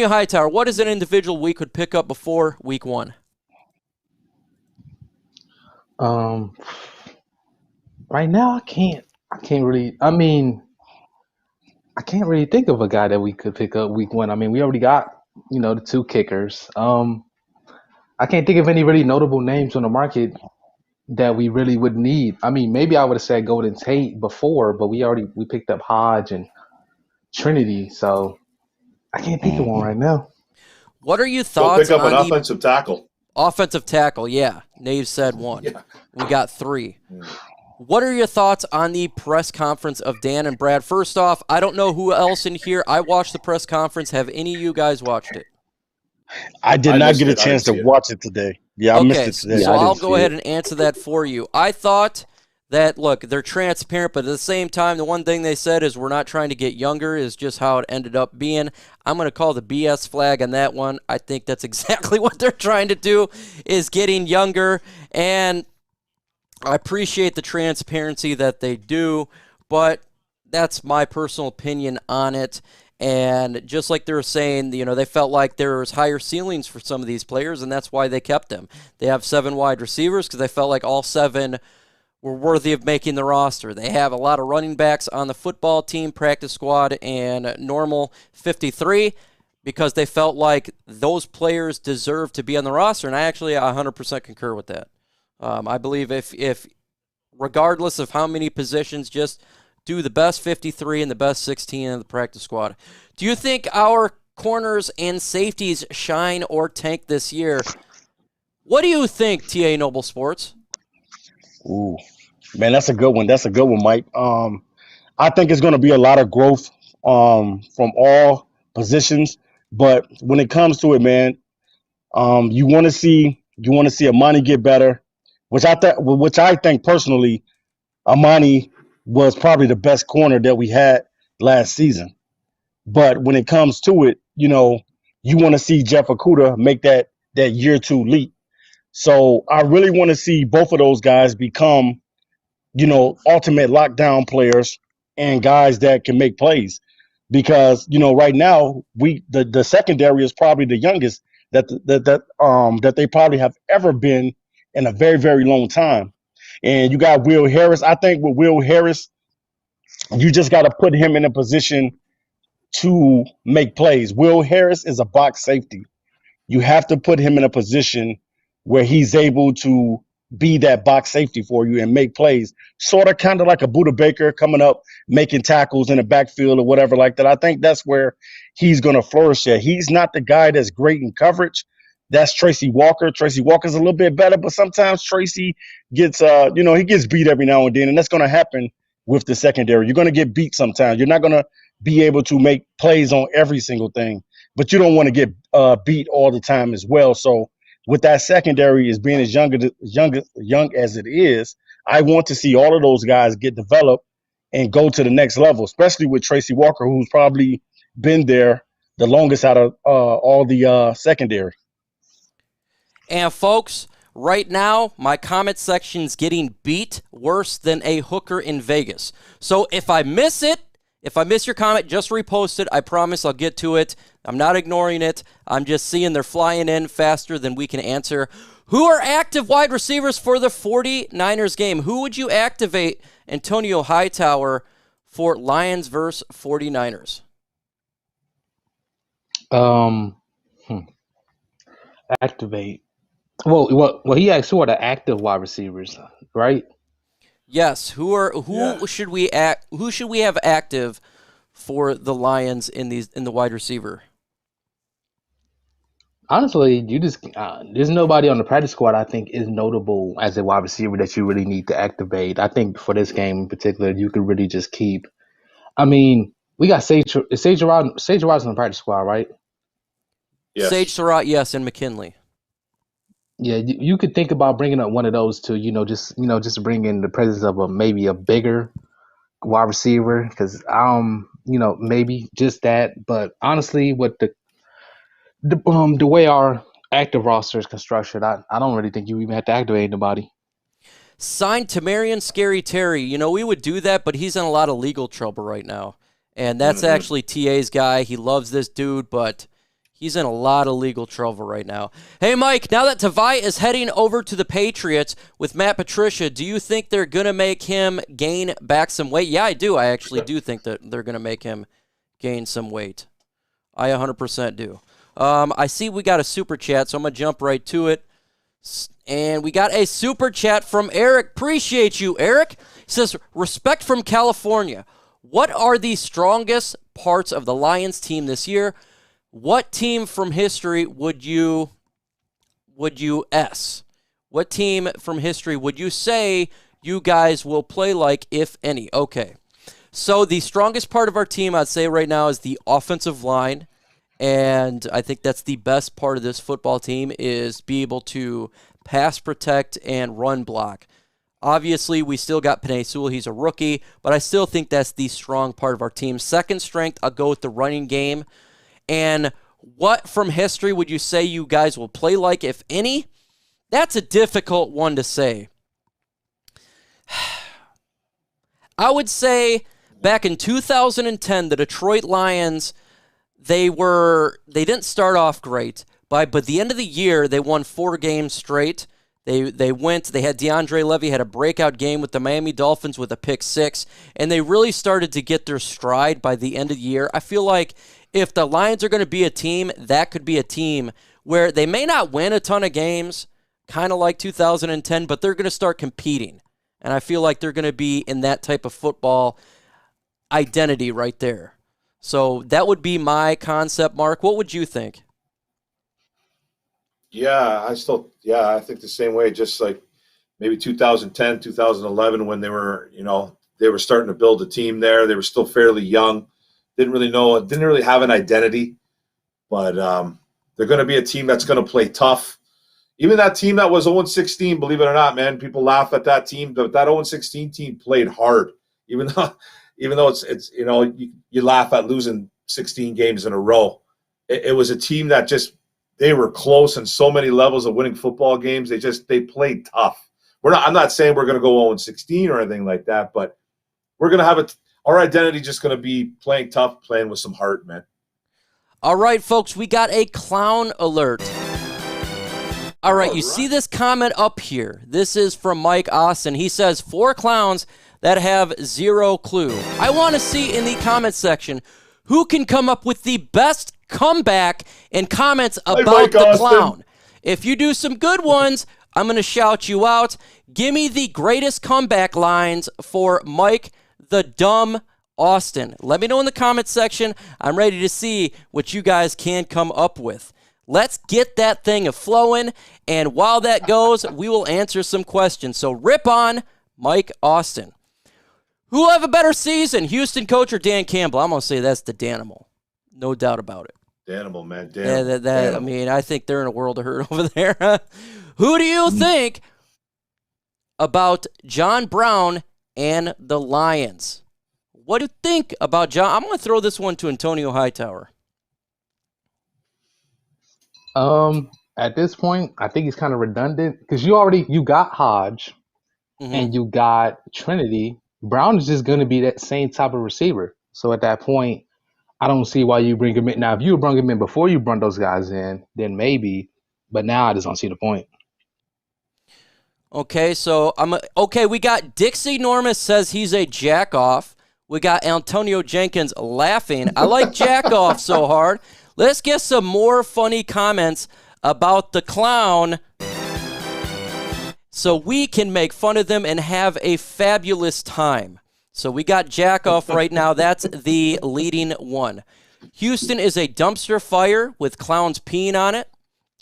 Hightower, what is an individual we could pick up before week 1? Right now I can't really. I can't really think of a guy that we could pick up week 1. I mean, we already got, the 2 kickers. I can't think of any really notable names on the market that we really would need. I mean, maybe I would have said Golden Tate before, but we picked up Hodge and Trinity, so I can't think of one right now. What are your thoughts Go pick up on an offensive tackle. Offensive tackle, yeah. Nave said 1. Yeah. We got 3. What are your thoughts on the press conference of Dan and Brad? First off, I don't know who else in here. I watched the press conference. Have any of you guys watched it? I did not get a chance to watch it today. Yeah, I missed it today. So I'll go ahead and answer that for you. I thought that, look, they're transparent, but at the same time, the one thing they said is we're not trying to get younger, is just how it ended up being. I'm going to call the BS flag on that one. I think that's exactly what they're trying to do, is getting younger, and I appreciate the transparency that they do, but that's my personal opinion on it. And just like they were saying, they felt like there was higher ceilings for some of these players, and that's why they kept them. They have 7 wide receivers because they felt like all 7 were worthy of making the roster. They have a lot of running backs on the football team, practice squad, and normal 53 because they felt like those players deserve to be on the roster, and I actually 100% concur with that. I believe if regardless of how many positions, just do the best 53 and the best 16 in the practice squad. Do you think our corners and safeties shine or tank this year? What do you think, TA Noble Sports? Ooh, man, that's a good one. That's a good one, Mike. I think it's going to be a lot of growth from all positions, but when it comes to it, man, you want to see Amani get better, which I think personally, Amani was probably the best corner that we had last season. But when it comes to it, you want to see Jeff Okudah make that year 2 leap. So I really want to see both of those guys become, ultimate lockdown players and guys that can make plays. Because, right now the secondary is probably the youngest that they probably have ever been in a very, very long time. And you got Will Harris. I think with Will Harris, you just got to put him in a position to make plays. Will Harris is a box safety. You have to put him in a position where he's able to be that box safety for you and make plays, sort of kind of like a Buda Baker coming up, making tackles in the backfield or whatever like that. I think that's where he's going to flourish at. He's not the guy that's great in coverage. That's Tracy Walker. Tracy Walker's a little bit better, but sometimes Tracy gets, he gets beat every now and then, and that's going to happen with the secondary. You're going to get beat sometimes. You're not going to be able to make plays on every single thing, but you don't want to get beat all the time as well. So with that secondary as being as young as it is, I want to see all of those guys get developed and go to the next level, especially with Tracy Walker, who's probably been there the longest out of all the secondary. And folks, right now, my comment section's getting beat worse than a hooker in Vegas. So if I miss it, if I miss your comment, just repost it. I promise I'll get to it. I'm not ignoring it. I'm just seeing they're flying in faster than we can answer. Who are active wide receivers for the 49ers game? Who would you activate, Antonio Hightower, for Lions versus 49ers? Activate. Well, he asked who are the active wide receivers, right? Yes. Who should we have active for the Lions in the wide receiver? Honestly, you just there's nobody on the practice squad I think is notable as a wide receiver that you really need to activate. I think for this game in particular, you could really just keep. I mean, we got Sage Surratt's on the practice squad, right? Yes. Sage Surratt, yes, and McKinley. Yeah, you could think about bringing up one of those to just to bring in the presence of maybe a bigger wide receiver because maybe just that. But honestly, with the way our active roster is constructed, I don't really think you even have to activate anybody. Signed Tamarian Scary Terry. We would do that, but he's in a lot of legal trouble right now. And that's actually TA's guy. He loves this dude, but he's in a lot of legal trouble right now. Hey, Mike, now that Tavai is heading over to the Patriots with Matt Patricia, do you think they're going to make him gain back some weight? Yeah, I do. I actually do think that they're going to make him gain some weight. I 100% do. I see we got a super chat, so I'm going to jump right to it. And we got a super chat from Eric. Appreciate you, Eric. He says, respect from California. What are the strongest parts of the Lions team this year? What team from history would you S? What team from history would you say you guys will play like, if any? Okay. So the strongest part of our team, I'd say right now, is the offensive line. And I think that's the best part of this football team is be able to pass protect and run block. Obviously, we still got Penei Sewell. He's a rookie, but I still think that's the strong part of our team. Second strength, I'll go with the running game. And what from history would you say you guys will play like, if any? That's a difficult one to say. I would say back in 2010, the Detroit Lions, they didn't start off great, but the end of the year, they won 4 games straight. They had DeAndre Levy had a breakout game with the Miami Dolphins with a pick 6, and they really started to get their stride by the end of the year. I feel like if the Lions are going to be a team, that could be a team where they may not win a ton of games, kind of like 2010, but they're going to start competing. And I feel like they're going to be in that type of football. identity right there. So that would be my concept, Mark. What would you think? Yeah, I think the same way. Just like maybe 2010, 2011, when they were starting to build a team there. They were still fairly young, didn't really have an identity, but they're going to be a team that's going to play tough. Even that team that was 0-16, believe it or not, man, people laugh at that team, but that 0-16 team played hard. Even though it's you laugh at losing 16 games in a row. It was a team that they were close in so many levels of winning football games. They played tough. I'm not saying we're going to go 0-16 or anything like that, but we're going to have our identity just going to be playing tough, playing with some heart, man. All right, folks, we got a clown alert. All right, you see this comment up here. This is from Mike Austin. He says, 4 clowns that have 0 clue. I want to see in the comment section who can come up with the best comeback and comments about the clown. If you do some good ones, I'm going to shout you out. Give me the greatest comeback lines for Mike the Dumb Austin. Let me know in the comment section. I'm ready to see what you guys can come up with. Let's get that thing flowing, and while that goes, we will answer some questions. So rip on Mike Austin. Who will have a better season, Houston coach or Dan Campbell? I'm going to say that's the Danimal. No doubt about it. Danimal, man. I mean, I think they're in a world of hurt over there. Who do you think about John Brown and the Lions? What do you think about John? I'm going to throw this one to Antonio Hightower. At this point, I think it's kind of redundant because you got Hodge and you got Trinity. Brown is just going to be that same type of receiver. So at that point, I don't see why you bring him in. Now, if you bring him in before you brought those guys in, then maybe. But now I just don't see the point. Okay, so we got Dixie Normus says he's a jack-off. We got Antonio Jenkins laughing. I like jack-off so hard. Let's get some more funny comments about the clown so we can make fun of them and have a fabulous time. So we got jack off right now. That's the leading one. Houston is a dumpster fire with clowns peeing on it.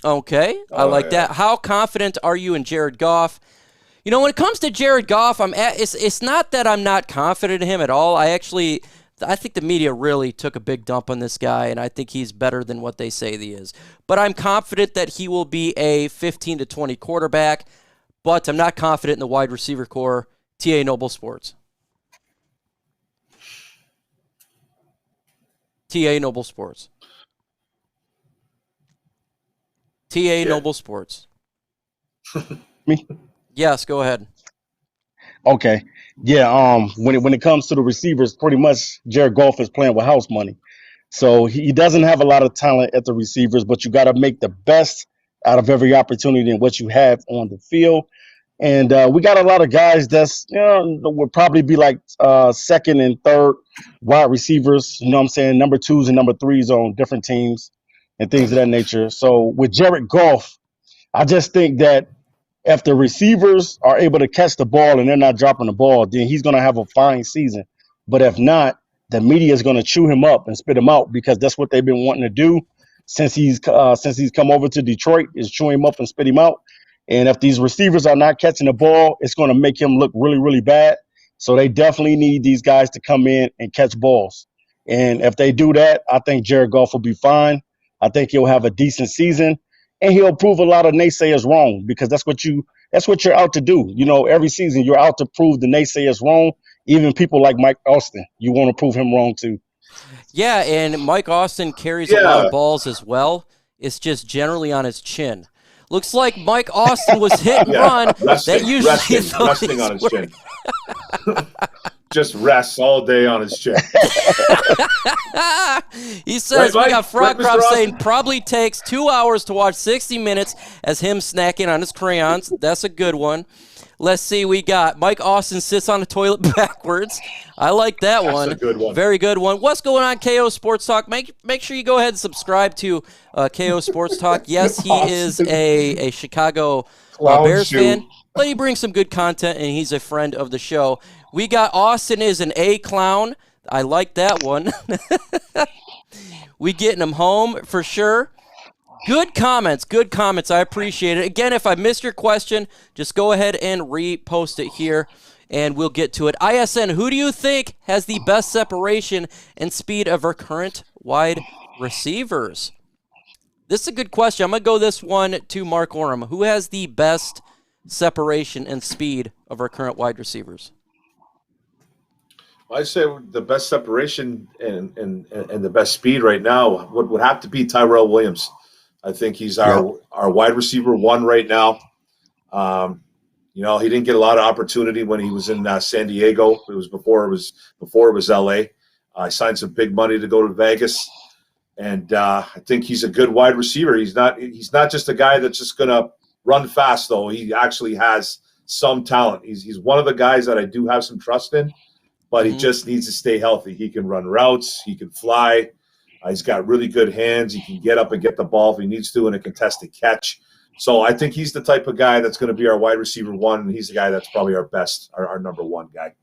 Okay, I like that. How confident are you in Jared Goff? You know, when it comes to Jared Goff, it's not that I'm not confident in him at all. I think the media really took a big dump on this guy, and I think he's better than what they say he is. But I'm confident that he will be a 15 to 20 quarterback, but I'm not confident in the wide receiver core. TA Noble Sports. TA Noble Sports. TA Noble Sports. Me? Yes, go ahead. Okay. Yeah, when it comes to the receivers, pretty much Jared Goff is playing with house money. So he doesn't have a lot of talent at the receivers, but you got to make the best out of every opportunity and what you have on the field. And we got a lot of guys that's, would probably be like second and third wide receivers, you know what I'm saying, number 2s and number 3s on different teams and things of that nature. So with Jared Goff, I just think that if the receivers are able to catch the ball and they're not dropping the ball, then he's going to have a fine season. But if not, the media is going to chew him up and spit him out because that's what they've been wanting to do since he's come over to Detroit, is chew him up and spit him out. And if these receivers are not catching the ball, it's going to make him look really, really bad. So they definitely need these guys to come in and catch balls. And if they do that, I think Jared Goff will be fine. I think he'll have a decent season. And he'll prove a lot of naysayers wrong because that's what you're out to do. You know, every season you're out to prove the naysayers wrong. Even people like Mike Austin, you want to prove him wrong too. Yeah, and Mike Austin carries a lot of balls as well. It's just generally on his chin. Looks like Mike Austin was hit and run. Resting on his chin. Just rests all day on his chin. He says, right, we got Frog right, Crop saying probably takes 2 hours to watch 60 Minutes as him snacking on his crayons. That's a good one. Let's see, we got Mike Austin sits on the toilet backwards. I like that one. That's a good one. Very good one. What's going on, KO Sports Talk? Make sure you go ahead and subscribe to KO Sports Talk. Yes, he is a Chicago Bears fan, but he brings some good content, and he's a friend of the show. We got Austin is an A clown. I like that one. We getting him home for sure. Good comments. I appreciate it. Again, if I missed your question, just go ahead and repost it here, and we'll get to it. ISN, who do you think has the best separation and speed of our current wide receivers? This is a good question. I'm going to go this one to Mark Orem. Who has the best separation and speed of our current wide receivers? I say the best separation and the best speed right now would have to be Tyrell Williams. I think he's our wide receiver one right now. He didn't get a lot of opportunity when he was in San Diego. It was before it was LA. I signed some big money to go to Vegas, and I think he's a good wide receiver. He's not just a guy that's just going to run fast, though. He actually has some talent. He's one of the guys that I do have some trust in, but he just needs to stay healthy. He can run routes. He can fly. He's got really good hands. He can get up and get the ball if he needs to in a contested catch. So I think he's the type of guy that's going to be our wide receiver one, and he's the guy that's probably our best, our number one guy.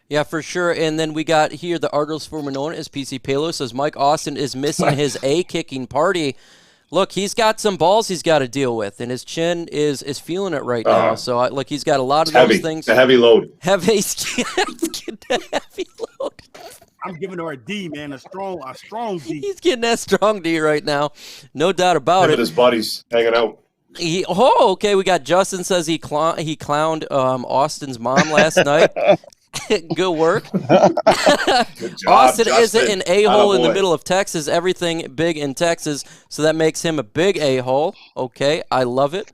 Yeah, for sure. And then we got here the artist formerly known as PC Palo says Mike Austin is missing his A-kicking party. Look, he's got some balls he's got to deal with, and his chin is feeling it right now. So, he's got a lot of those things. It's a heavy load. Heavy load. I'm giving her a D, man, a strong D. He's getting that strong D right now. No doubt about it. His buddies hanging out. Okay. We got Justin says he clowned Austin's mom last night. Good work. Good job, Austin Justin. isn't an a-hole in the middle of Texas. Everything big in Texas, so that makes him a big a-hole. Okay, I love it.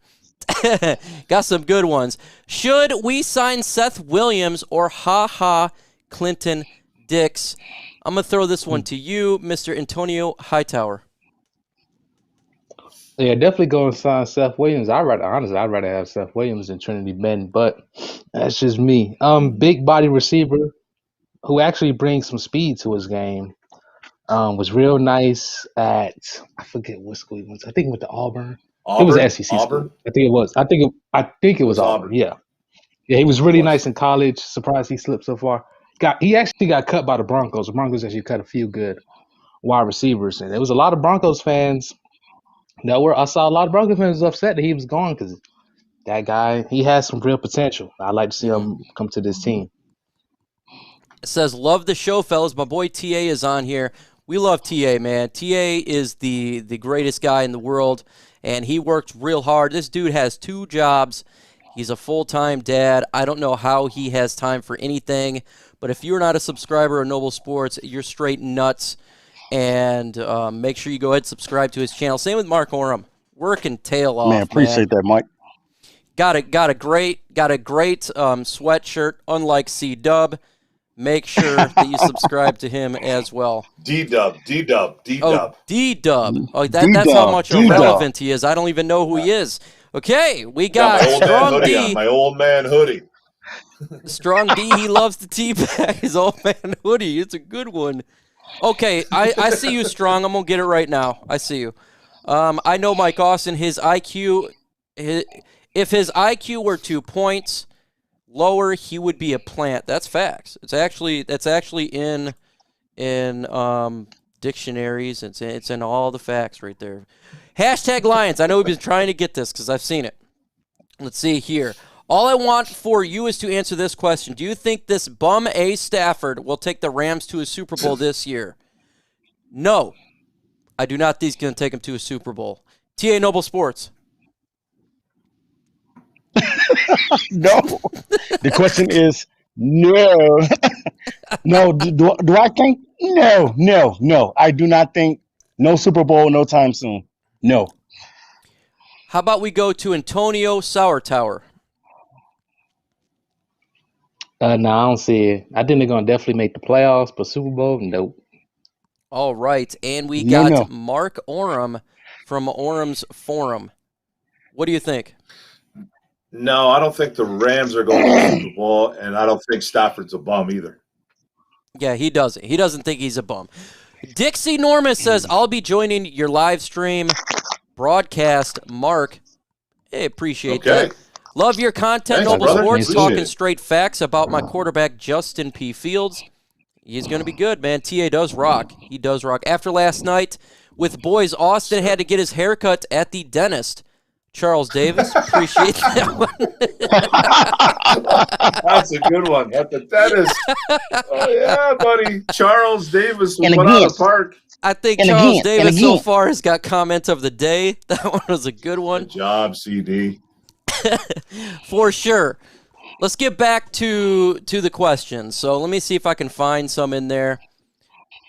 Got some good ones. Should we sign Seth Williams or Clinton Dix? I'm going to throw this one to you, Mr. Antonio Hightower. Yeah, definitely go and sign Seth Williams. I'd rather have Seth Williams than Trinity Benson, but that's just me. Big body receiver who actually brings some speed to his game. Was real nice at, I forget what school he went to. I think he went to Auburn. It was SEC Auburn? school. I think it was. I think it was Auburn. Yeah, he was really nice in college. Surprised he slipped so far. He actually got cut by the Broncos. The Broncos actually cut a few good wide receivers, and there was a lot of Broncos fans. I saw a lot of Broncos fans upset that he was gone because that guy, he has some real potential. I'd like to see him come to this team. It says, love the show, fellas. My boy TA is on here. We love TA, man. TA is the greatest guy in the world, and he worked real hard. This dude has 2 jobs. He's a full-time dad. I don't know how he has time for anything, but if you're not a subscriber of Noble Sports, you're straight nuts. And make sure you go ahead and subscribe to his channel. Same with Mark Orem. Working tail off. Man, appreciate that, Mike. Got a great sweatshirt, unlike C-Dub. Make sure that you subscribe to him as well. D-Dub. Oh, D-Dub. Oh, that's how much irrelevant he is. I don't even know who he is. Okay, we got Strong D. My old man hoodie. Strong D, he loves the teabag. His old man hoodie. It's a good one. Okay, I see you, Strong. I'm going to get it right now. I see you. I know Mike Austin, if his IQ were 2 points lower, he would be a plant. That's facts. That's actually in dictionaries. It's in all the facts right there. Hashtag Lions. I know we've been trying to get this because I've seen it. Let's see here. All I want for you is to answer this question. Do you think this bum A. Stafford will take the Rams to a Super Bowl this year? No. I do not think he's going to take them to a Super Bowl. TA Noble Sports. No. The question is no. No. Do I think? No. I do not think. No Super Bowl, no time soon. No. How about we go to Antonio Sourtower? No, I don't see it. I think they're going to definitely make the playoffs, but Super Bowl, nope. All right, and we got Mark Orem from Orem's Forum. What do you think? No, I don't think the Rams are going to the Super Bowl, and I don't think Stafford's a bum either. Yeah, he doesn't. He doesn't think he's a bum. Dixie Norman says, I'll be joining your live stream broadcast. Mark, hey, appreciate that. Love your content, Thanks, Noble brother. Sports, Appreciate talking it. straight facts about my quarterback, Justin P. Fields. He's going to be good, man. TA does rock. He does rock. After last night with boys, Austin had to get his haircut at the dentist. Charles Davis, appreciate that one. That's a good one. At the dentist. Oh, yeah, buddy. Charles Davis was And one out again. of the park. I think And Charles again, Davis and so again. far has got comment of the day. That one was a good one. Good job, CD. For sure. Let's get back to the questions. So let me see if I can find some in there.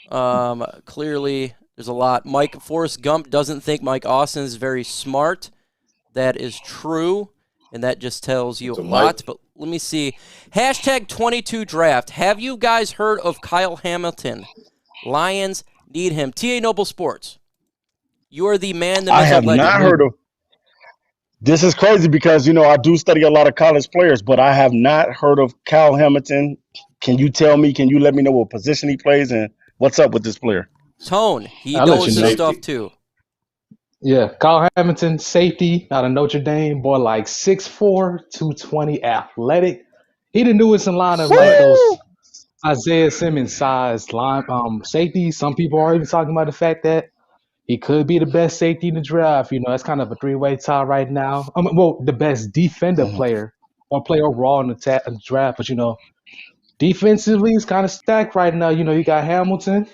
Clearly, there's a lot. Forrest Gump doesn't think Mike Austin is very smart. That is true, and that just tells you a lot. But let me see. Hashtag 22 draft. Have you guys heard of Kyle Hamilton? Lions need him. TA Noble Sports. You are the man, the myth, I have legend. not heard of. This is crazy because, I do study a lot of college players, but I have not heard of Kyle Hamilton. Can you let me know what position he plays and what's up with this player? Tone. He I'll let knows you his know. stuff, too. Yeah, Kyle Hamilton, safety out of Notre Dame, boy, like 6'4", 220, athletic. He the newest in line of like those Isaiah Simmons size line safety. Some people are even talking about the fact that he could be the best safety in the draft. That's kind of a three-way tie right now. The best defender player or player overall in the draft. But defensively, it's kind of stacked right now. You got Hamilton,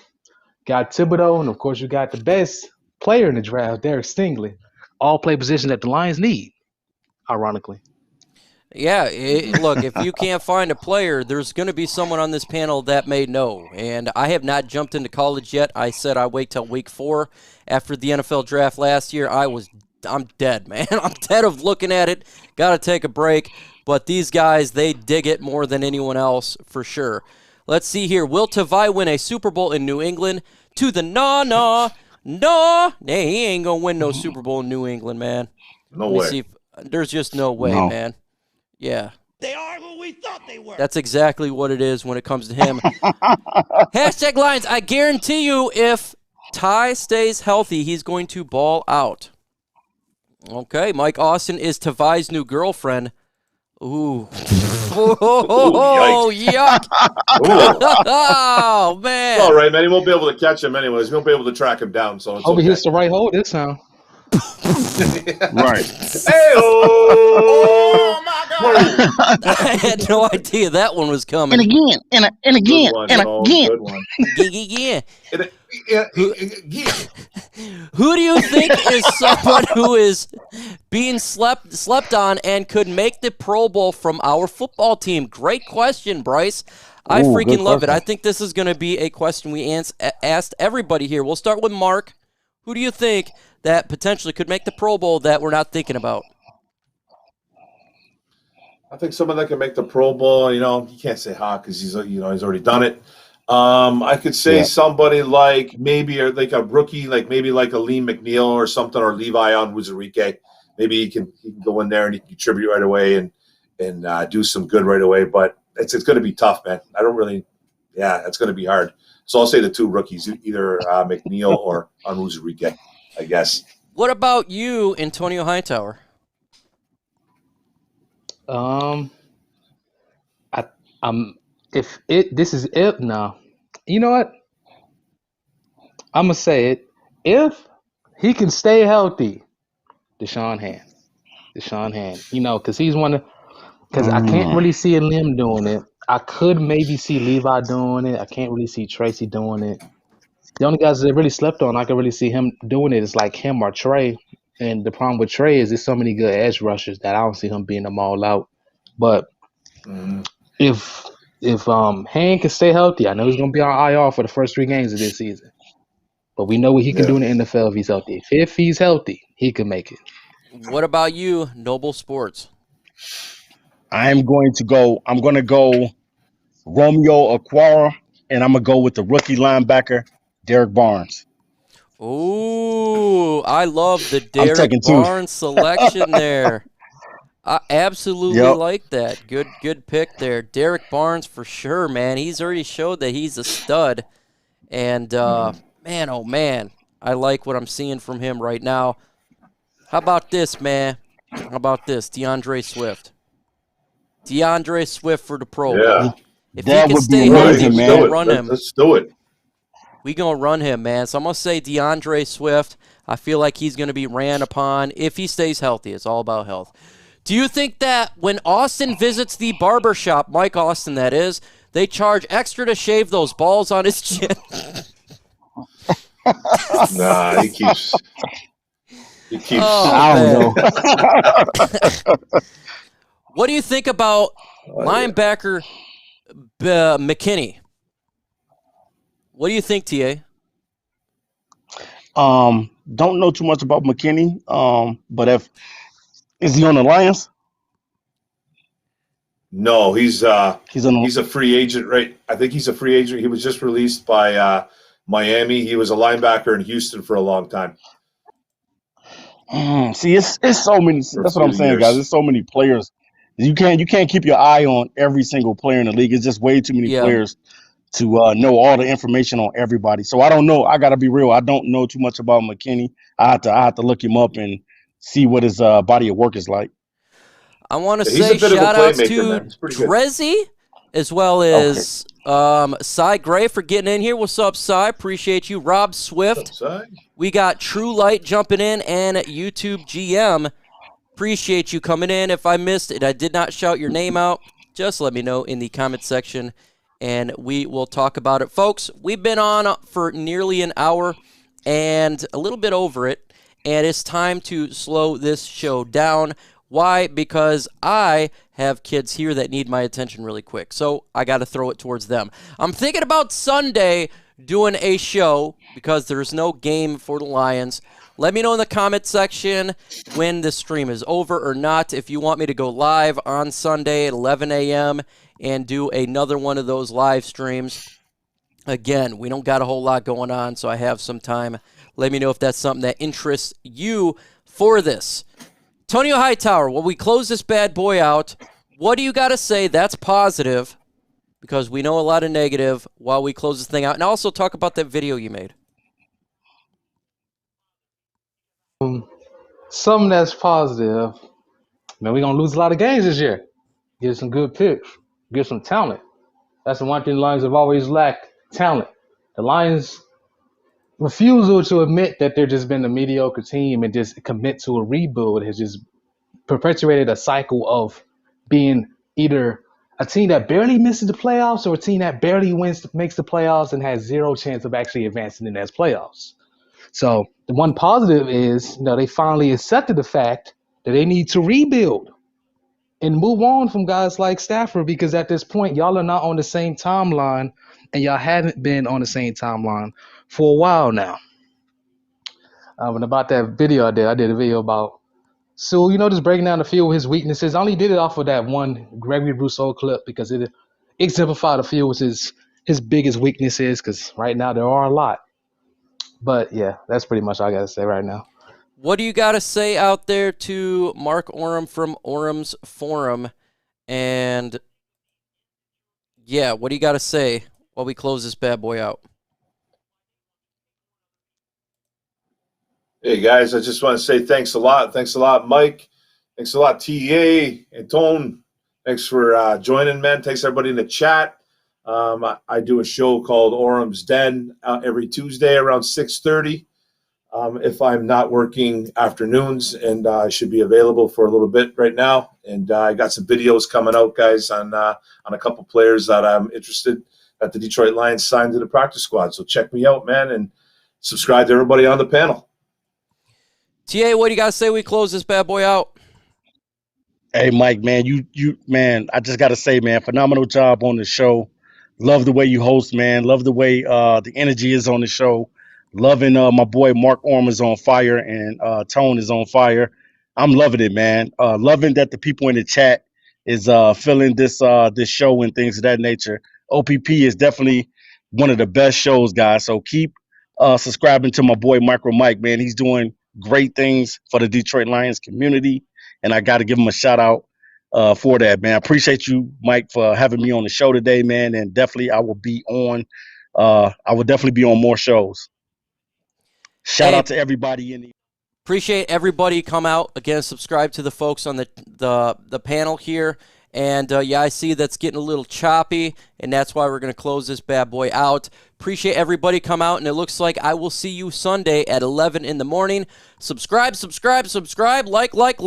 got Thibodeau, and of course you got the best player in the draft, Derek Stingley. All play position that the Lions need, ironically. Yeah, look, if you can't find a player, there's going to be someone on this panel that may know. And I have not jumped into college yet. I said I wait till week 4 after the NFL draft last year. I'm dead, man. I'm dead of looking at it. Got to take a break. But these guys, they dig it more than anyone else for sure. Let's see here. Will Tavai win a Super Bowl in New England? To the no. Hey, he ain't going to win no Super Bowl in New England, man. No way. There's just no way, man. Yeah. They are who we thought they were. That's exactly what it is when it comes to him. Hashtag Lions, I guarantee you if Ty stays healthy, he's going to ball out. Okay, Mike Austin is Tavai's new girlfriend. Ooh. Oh, yuck. Oh, man. All right, man. He won't be able to catch him anyways. He won't be able to track him down. So it's Hope he okay. hits the right hole this time. Right. Hey-oh! I had no idea that one was coming. And again, and again, and again. Good one. Yeah. Yeah. Who do you think is someone who is being slept on and could make the Pro Bowl from our football team? Great question, Bryce. I freaking love it. I think this is going to be a question we asked everybody here. We'll start with Mark. Who do you think that potentially could make the Pro Bowl that we're not thinking about? I think someone that can make the Pro Bowl, you can't say hot because he's already done it. I could say somebody like maybe like a rookie, like maybe like a Lee McNeil or something, or Levi on Wuzarike. Maybe he can go in there and he can contribute right away and do some good right away. But it's going to be tough, man. It's going to be hard. So I'll say the two rookies, either McNeil or on Wuzarike, I guess. What about you, Antonio Hightower? No. You know what? I'm gonna say it. If he can stay healthy, Deshaun Hand. Because he's one of. Because I can't really see Lim doing it. I could maybe see Levi doing it. I can't really see Tracy doing it. The only guys that really slept on, I can really see him doing it is like him or Trey. And the problem with Trey is there's so many good edge rushers that I don't see him being them all out. But if Hand can stay healthy, I know he's going to be on IR for the first 3 games of this season. But we know what he can do in the NFL if he's healthy. If he's healthy, he can make it. What about you, Noble Sports? I'm going to go Romeo Okwara, and I'm going to go with the rookie linebacker, Derek Barnes. Ooh, I love the Derek Barnes selection there. I absolutely like that. Good pick there. Derek Barnes for sure, man. He's already showed that he's a stud. And, man, oh, man, I like what I'm seeing from him right now. How about this, man? How about this? DeAndre Swift. DeAndre Swift for the Pro Bowl. If That he can would be stay healthy, amazing, we man. gonna run him. Let's do it. We gonna run him, man. So I'm gonna say DeAndre Swift. I feel like he's gonna be ran upon if he stays healthy. It's all about health. Do you think that when Austin visits the barber shop, Mike Austin that is, they charge extra to shave those balls on his chin? Nah, he keeps. Oh, I man. don't know. What do you think about linebacker McKinney? What do you think, TA? Don't know too much about McKinney. But is he on the Lions? No, he's a He's on. free agent, right? I think he's a free agent. He was just released by Miami. He was a linebacker in Houston for a long time. See, it's so many. For a That's what I'm few saying, years. guys. There's so many players. You can't keep your eye on every single player in the league. It's just way too many Yeah. players to know all the information on everybody. So I don't know. I gotta be real. I don't know too much about McKinney. I have to look him up and see what his body of work is like. I want to He's a say bit of a shout outs playmaker, to man. He's pretty good. Drezzy as well as Cy Gray for getting in here. What's up, Cy? Appreciate you. Rob Swift. Upside. We got True Light jumping in and YouTube GM. Appreciate you coming in. If I missed it, I did not shout your name out, just let me know in the comment section and we will talk about it. Folks, we've been on for nearly an hour and a little bit over it, and it's time to slow this show down. Why? Because I have kids here that need my attention really quick, so I got to throw it towards them. I'm thinking about Sunday doing a show because there's no game for the Lions. Let me know in the comment section when the stream is over or not. If you want me to go live on Sunday at 11 a.m. and do another one of those live streams. Again, we don't got a whole lot going on, so I have some time. Let me know if that's something that interests you for this. Tonio Hightower, while we close this bad boy out, what do you got to say that's positive? Because we know a lot of negative while we close this thing out. And also talk about that video you made. Something that's positive. Man, we're going to lose a lot of games this year. Get some good picks. Get some talent. That's the one thing the Lions have always lacked, talent. The Lions' refusal to admit that they're just been a mediocre team and just commit to a rebuild has just perpetuated a cycle of being either a team that barely misses the playoffs or a team that barely makes the playoffs and has zero chance of actually advancing in those playoffs. So the one positive is, they finally accepted the fact that they need to rebuild and move on from guys like Stafford, because at this point, y'all are not on the same timeline and y'all haven't been on the same timeline for a while now. And about that video I did a video about Sewell, just breaking down a few of his weaknesses. I only did it off of that one Gregory Rousseau clip because it exemplified a few of his biggest weaknesses, because right now there are a lot. But, yeah, that's pretty much all I got to say right now. What do you got to say out there to Mark Oram from Oram's Forum? And, yeah, what do you got to say while we close this bad boy out? Hey, guys, I just want to say thanks a lot. Thanks a lot, Mike. Thanks a lot, TA and Tone. Thanks for joining, man. Thanks, everybody in the chat. I do a show called Oram's Den every Tuesday around 6:30. If I'm not working afternoons, and I should be available for a little bit right now. And I got some videos coming out, guys, on a couple players that I'm interested that the Detroit Lions signed to the practice squad. So check me out, man, and subscribe to everybody on the panel. TA, what do you got to say we close this bad boy out? Hey, Mike, man, man, I just got to say, man, phenomenal job on the show. Love the way you host, man. Love the way the energy is on the show. Loving my boy Mark Orm is on fire and Tone is on fire. I'm loving it, man. Loving that the people in the chat is feeling this show and things of that nature. OPP is definitely one of the best shows, guys. So keep subscribing to my boy MicroMike, man. He's doing great things for the Detroit Lions community, and I got to give him a shout out for that, man. I appreciate you, Mike, for having me on the show today, man. And definitely, I will be on. I will definitely be on more shows. Shout out to everybody in the. Appreciate everybody come out again. Subscribe to the folks on the panel here, And, I see that's getting a little choppy, and that's why we're going to close this bad boy out. Appreciate everybody come out, and it looks like I will see you Sunday at 11 in the morning. Subscribe, like.